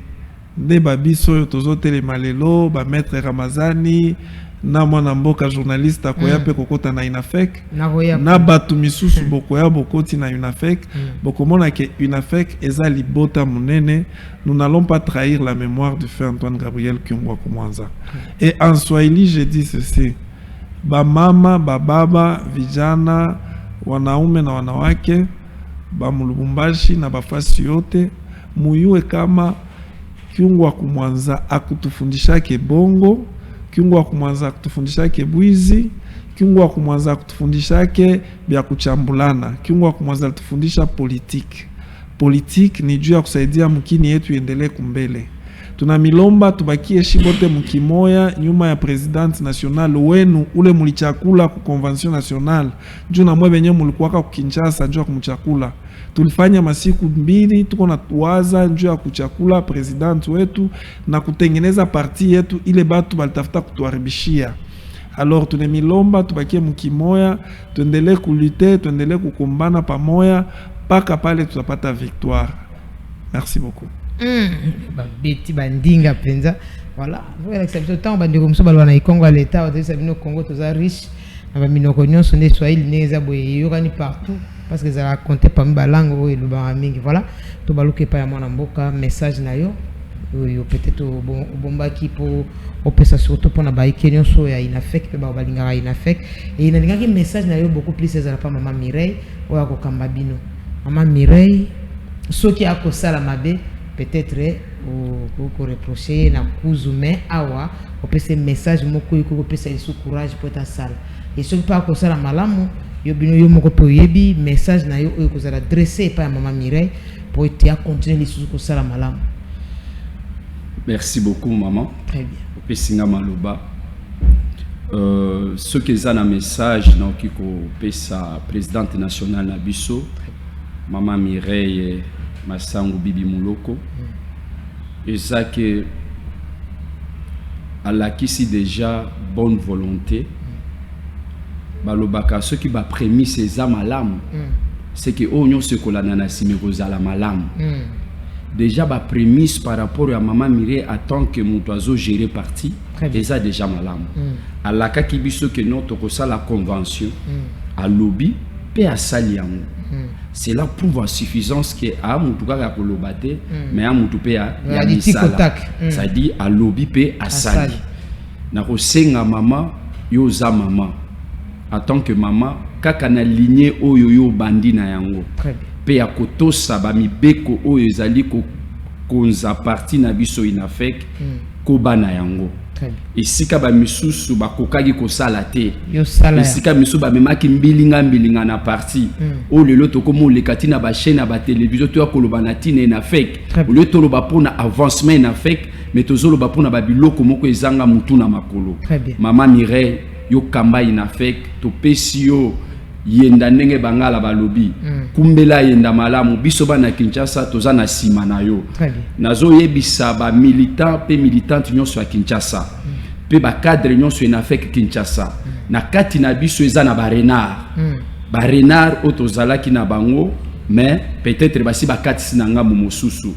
Nde babiso oyo tozotelema lelo ba maître Ramazani na mwana mboka journaliste akoya pe kokota na UNAFEC na batu misusu bokoya bokoti na UNAFEC bokomona ke UNAFEC eza libota munene. Nous n'allons pas trahir la mémoire du frère Antoine Gabriel Kyungwa Kumwanza. Et en swahili je dis ceci: ba mama, ba baba, vijana, wanaume na wanawake ba mulubumbashi na bafasi yote muyue kama Kyungwa Kumwanza akutufundisha ke bongo, Kyungwa Kumwanza akutufundisha ke bwizi, Kyungwa Kumwanza akutufundisha ke bya kuchambulana, Kyungwa Kumwanza alitufundisha politiki. Politiki ni juu ya kusaidia mkini yetu iendelee kumbele. Tunamilomba tubakie shibote mkimoya nyuma ya president national wenu ule mulichakula ku convention nationale. Juu na mwe benye mulikuwaka ku Kinshasa juu ya kumchakula. Tulifanya masiku mbili tuko na tuwaza juu ya kuchakula president wetu na kutengeneza parti yetu ile batu balitafuta kutuharibishia. Alors tunemilomba tubakie mkimoya, tuendelee kulite, tuendelee kukumbana pamoya paka pale tutapata victoire. Merci beaucoup. Beti bandinga penza. Voilà, vous acceptez le temps bandiko mso balwa na ikongo à l'état au sabino Congo toza riche na ba minoko nyonso nde Swahili neza boye yokani partout parce que ça raconter pa mbalango oyo lubanga mingi. Voilà, to baluke pa ya mwana mboka message na yo yo peut-être bombaki po opesa surtout pour na ba ikenyoso ya UNAFEC pe ba balinga UNAFEC et ina lingaki message na yo beaucoup plus ça pa maman Mireille oya ko kamba bino Maman Mireille, ce qui a causé la mabe, peut-être au reprocher na kuzume awa, au peut ces messages moko yoko peut ça sous courage pour ta salle. Et ce qui pas causé la malamu, yo bino yo moko po yebi message na yo ko za adresser par Maman Mireille pour te continuer les sous causé la malamu. Merci beaucoup maman. Très bien. Au pesinga maloba. Ce que ça un message na kiko pesa présidente nationale na biso Maman Mireille Masango Bibi Muloko et ça que Allah qui si déjà bonne volonté balobaka ce qui va prémis ces âmes malamu c'est que onyo se kolana na simirozala malamu déjà ba prémisse par rapport à Maman Mireille en tant que mon oiseau géré parti déjà malamu Allah qui biso que notre ko la convention à lobby pe à saliango c'est là prouve suffisance que a mutu kaka kolobate mais a mutu pe ya misala ça dit à lobby pe à sali na ko senga mama yo za mama en tant que maman kaka na lignée oyo yo bandi na yango pe ya kotosa ba mibeko oyo ezali ko konza parti na biso inafek ko bana yango esika ba misusu ba kokaki ko sala te esika misusu ba memaki mbilinga na parti o lelo to komo le katina ba chaîne ba télévision to akoloba na tina na fake o le to loba pona avancement na fake mais to zolo ba pona ba biloko moko ezanga mutu na makolo Maman Mireille yo kamba ina fake to pesio yenda ndenge bangala balobi kumbela yenda malamu biso bana Kinshasa toza na sima na yo nazo yebisa ba militant pe militante nyonso ya Kinshasa pe ba cadre nyonso ina fek Kinshasa na kati na biso eza na ba renard otozala ki na bango mais peut-être basi ba kati sinanga mosusu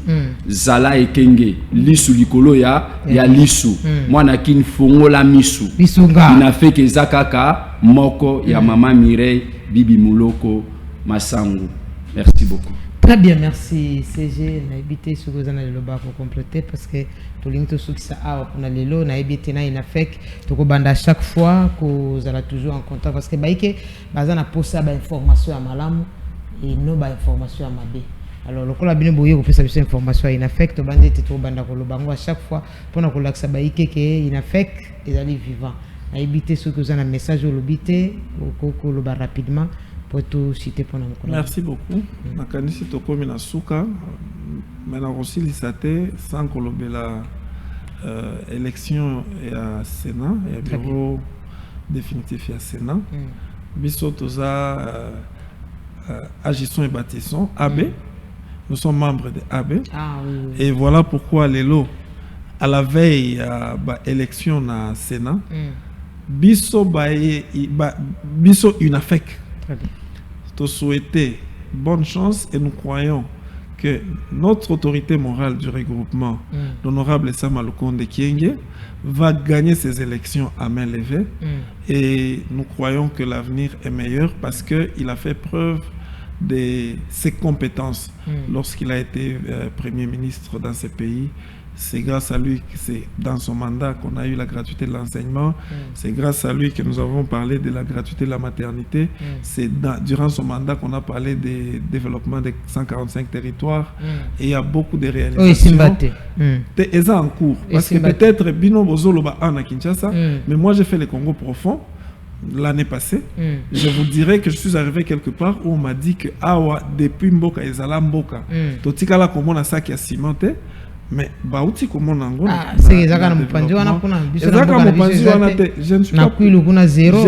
zala ekenge lisu likolo ya lisu mwana kin fongola misu ina fek ezakaka moko ya Maman Mireille Bibi Muloko Masango. Merci beaucoup. Très bien, merci CG. On a évité ce que vous en avez pour compléter parce que tout le monde qui ça a pour aller là, on a évité na inafek. Donc on bande à chaque fois que vous allez toujours en contact parce que baïke bazan a posé ba information à malamu et non ba information à mabe. Alors le cola bien boye vous fait cette information à inafek to bande te to banda ko lobango à chaque fois pour na ko laksa baïke que inafek est allé vivant. À éviter ce que vous avez un message au lobité, au loba rapidement, pour tout citer pour nous. Merci beaucoup. Nakanisi toko mina suka, maintenant aussi l'isate sans que la élection et à Sénat et à bureau définitif et à Sénat. Biso toza agissons et bâtissons AB. Nous sommes membres de AB. Et voilà pourquoi les lots à la veille de l'élection na Sénat. Biso unafek. Te souhaiter bonne chance et nous croyons que notre autorité morale du regroupement, l'honorable Sama Lukonde Kienge, va gagner ces élections à main levée et nous croyons que l'avenir est meilleur parce qu'il a fait preuve de ses compétences lorsqu'il a été Premier ministre dans ce pays. C'est grâce à lui, c'est dans son mandat qu'on a eu la gratuité de l'enseignement. C'est grâce à lui que nous avons parlé de la gratuité de la maternité. C'est durant son mandat qu'on a parlé des développements des 145 territoires. Et il y a beaucoup de réalisations. Et ça en cours. Parce que peut-être Bino Bozoloba en à Kinshasa, mais moi j'ai fait le Congo profond l'année passée. Je vous dirais que je suis arrivé quelque part où on m'a dit que depuis Mboka et Zala Mboka, Totikala comme a ça qui a cimenté. Mais bauti comment nango c'est exactement mpanzi wana kuna biso je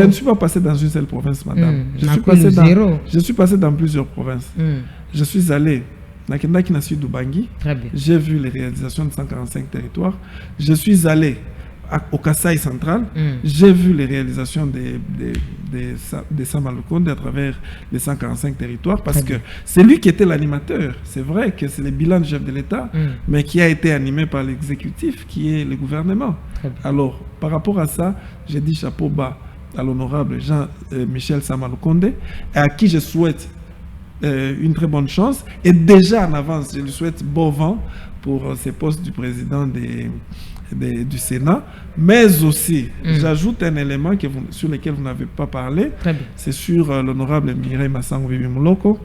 ne suis pas passé dans une seule province madame je suis passé dans plusieurs provinces je suis allé na Kenda qui sud d'Ubangi j'ai vu les réalisations de 145 territoires je suis allé au Kasaï central, j'ai vu les réalisations de Sama Lukonde à travers les 145 territoires parce que c'est lui qui était l'animateur. C'est vrai que c'est le bilan du chef de l'État, mais qui a été animé par l'exécutif, qui est le gouvernement. Alors, par rapport à ça, j'ai dit chapeau bas à l'honorable Jean-Michel Sama Lukonde, à qui je souhaite une très bonne chance. Et déjà en avance, je lui souhaite bon vent pour ces postes du président du Sénat, mais aussi, j'ajoute un élément sur lequel vous n'avez pas parlé, c'est sur l'honorable Mireille Massango Bibi Mouloko,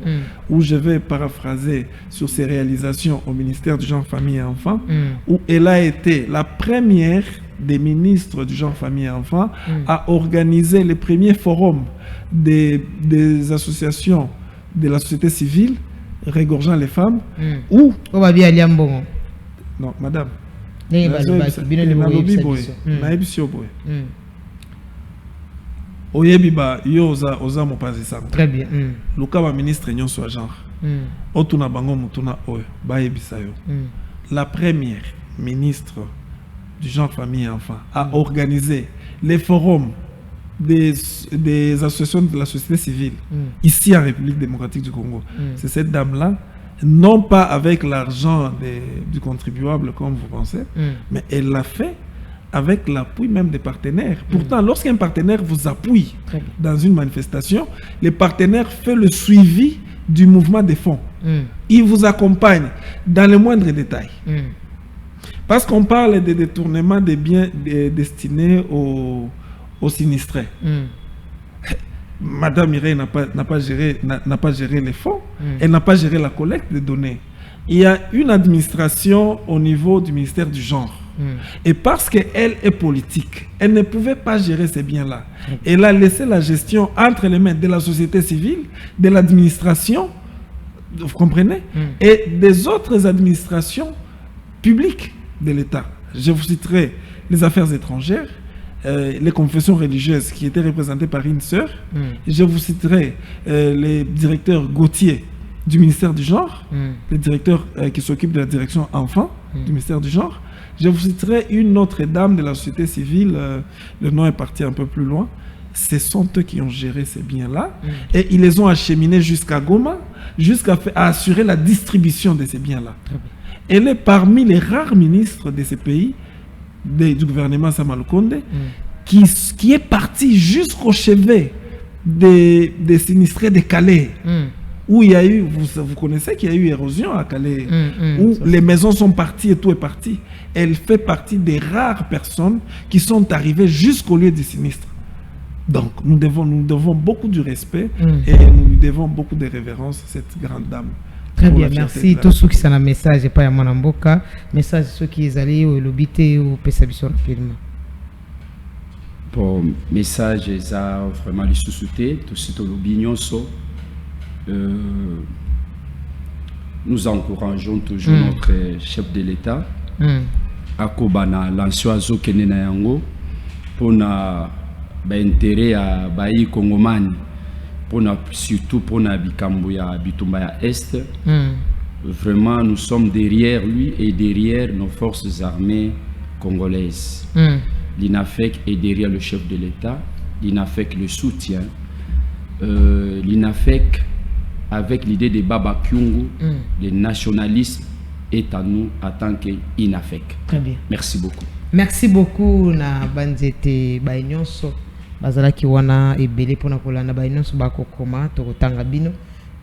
où je vais paraphraser sur ses réalisations au ministère du Genre, Famille et Enfants, où elle a été la première des ministres du Genre, Famille et Enfants à organiser les premiers forums des associations de la société civile régorgeant les femmes, où... Non, madame. Très bien. Le ministre soit genre. La première ministre du Genre, Famille et Enfants a organisé les forums des associations de la société civile ici en République démocratique du Congo. C'est cette dame-là, non pas avec l'argent du contribuable comme vous pensez, mais elle l'a fait avec l'appui même des partenaires. Pourtant, lorsqu'un partenaire vous appuie dans une manifestation, les partenaires font le suivi du mouvement des fonds. Ils vous accompagnent dans les moindres détails. Parce qu'on parle de détournement des biens destinés aux sinistrés. Madame Mireille n'a pas géré les fonds, elle n'a pas géré la collecte de données. Il y a une administration au niveau du ministère du Genre. Et parce qu'elle est politique, elle ne pouvait pas gérer ces biens-là. Elle a laissé la gestion entre les mains de la société civile, de l'administration, vous comprenez, et des autres administrations publiques de l'État. Je vous citerai les affaires étrangères, les confessions religieuses qui étaient représentées par une sœur. Je vous citerai les directeurs Gauthier du ministère du Genre, les directeurs qui s'occupent de la direction enfants du ministère du Genre. Je vous citerai une autre dame de la société civile, le nom est parti un peu plus loin. Ce sont eux qui ont géré ces biens-là et ils les ont acheminés jusqu'à Goma, jusqu'à assurer la distribution de ces biens-là. Elle est parmi les rares ministres de ces pays, du gouvernement Sama Lukonde, qui est parti jusqu'au chevet des sinistrés de Calais, où il y a eu, vous connaissez qu'il y a eu érosion à Calais, où les maisons sont parties et tout est parti. Elle fait partie des rares personnes qui sont arrivées jusqu'au lieu du sinistre. Donc nous devons beaucoup de respect et nous lui devons beaucoup de révérence à cette grande dame. Très bien, merci. Tous ceux qui sont un message, pas à Manamboka, message ceux qui sont allés au lobité ou Pesabiso rapidement. Pour message, ça vraiment les sous-soutés, tout ce l'opinion nous encourageons toujours notre chef de l'État à Kobana, l'ancien Azo Kenena Yango, pour intérêt à Baï Kongomani. Surtout pour Nabikambuya, Bitumbaya Est. Vraiment, nous sommes derrière lui et derrière nos forces armées congolaises. L'INAFEC est derrière le chef de l'État. L'INAFEC le soutient. L'INAFEC, avec l'idée de Baba Kyungu, le nationalisme est à nous en tant qu'INAFEC. Très bien. Merci beaucoup. Merci beaucoup, na Banzete Baïnyonso. Bazalaki wana ebele pona kolanda bainonso bakokoma tokotanga bino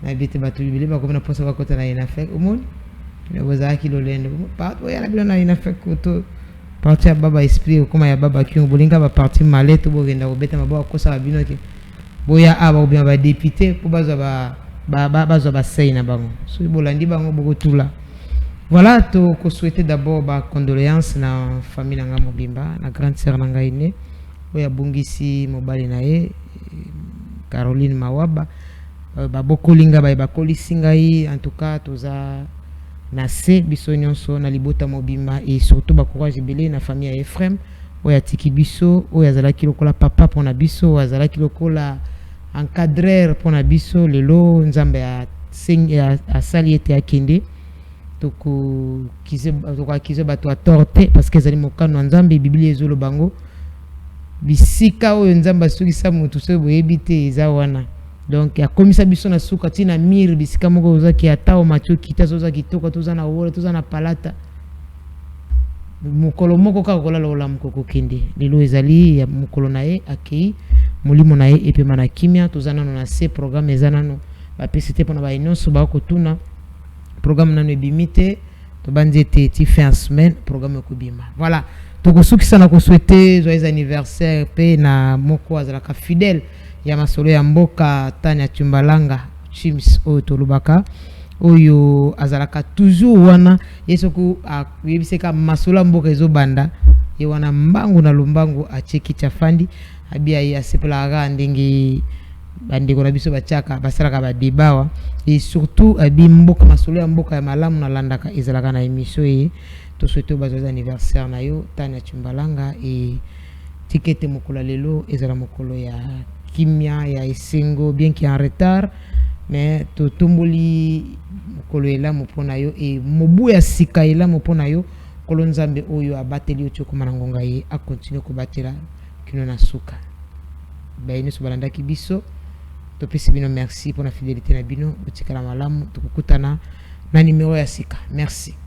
na bete batu ebele bakoma posa bakota na INAFEC omoni ne bazalaki lolendo pato ya na bino na INAFEC koto parti ya baba esprit koma ya baba Kyungu bolinga ba parti maleto bogenda kobeta mabwa kosa bino ke boya aba obia ba député po bazwa bazwa ba seina bango so bolandi bango bokotula. Voilà, to ko souhaiter d'abord ba condoléances na famille nga mobimba na grande sœur nga ine oya bungisi mobali na ye Caroline Mawaba babokolinga bakolisi ngai en tout cas toza na se biso nyonso na libota mobima et surtout bacourage belé na famille ya Ephraim oya tiki biso oya zalaki lokola papa pona biso oya zalaki lokola encadreur pona biso lelo nzambe ya asali ete akende toko kize bato a torte parce que zali mokano nzambe biblia ezolo bango bisika oyo nzamba sukisa mutu so boyebi te eza wana donc ya komisa biso na suka tina mir bisika moko ozaki ata o macho kita zoza kitoko toza na wora toza na palata mukolo moko ka kolala olam ko kokende lelo ezali ya mukolo na ye akei mulimo na ye epema na kimia toza nano na se programme eza nano ba PCT pona ba inonso ba kotuna programme nano ebimite to bandi te ti fin semaine programme ko bima voilà to ko sukisa na ko souhaiter joyeux anniversaire pe na moko azalaka fidèle ya masolo ya mboka Tania Chumbalanga Chims o to lubaka oyo azalaka toujours wana yesoku yebiseka masolo mboka ezobanda ye wana mbangu na lumbangu acheki chafandi abia ya sepela ndenge bandeko na biso bachaka basalaka ba debawa et surtout abi mboka masolo ya mboka ya malamu na landaka ezalaka na émission ye to souhaiter joyeux anniversaire na yo Tania Chumbalanga et tikete mokolo lelo ezala mokolo ya kimia ya esengo bien qui en retard mais to tomboli mokolo ela mopona yo et mobu ya sika ela mopona yo kolo nzambe oyo abateli yo toko manangonga ye a continuer ko batela kino na suka bayine so balandaki biso to pesi bino merci pour la fidélité na bino otikala malamu to kukutana na numéro ya sika merci.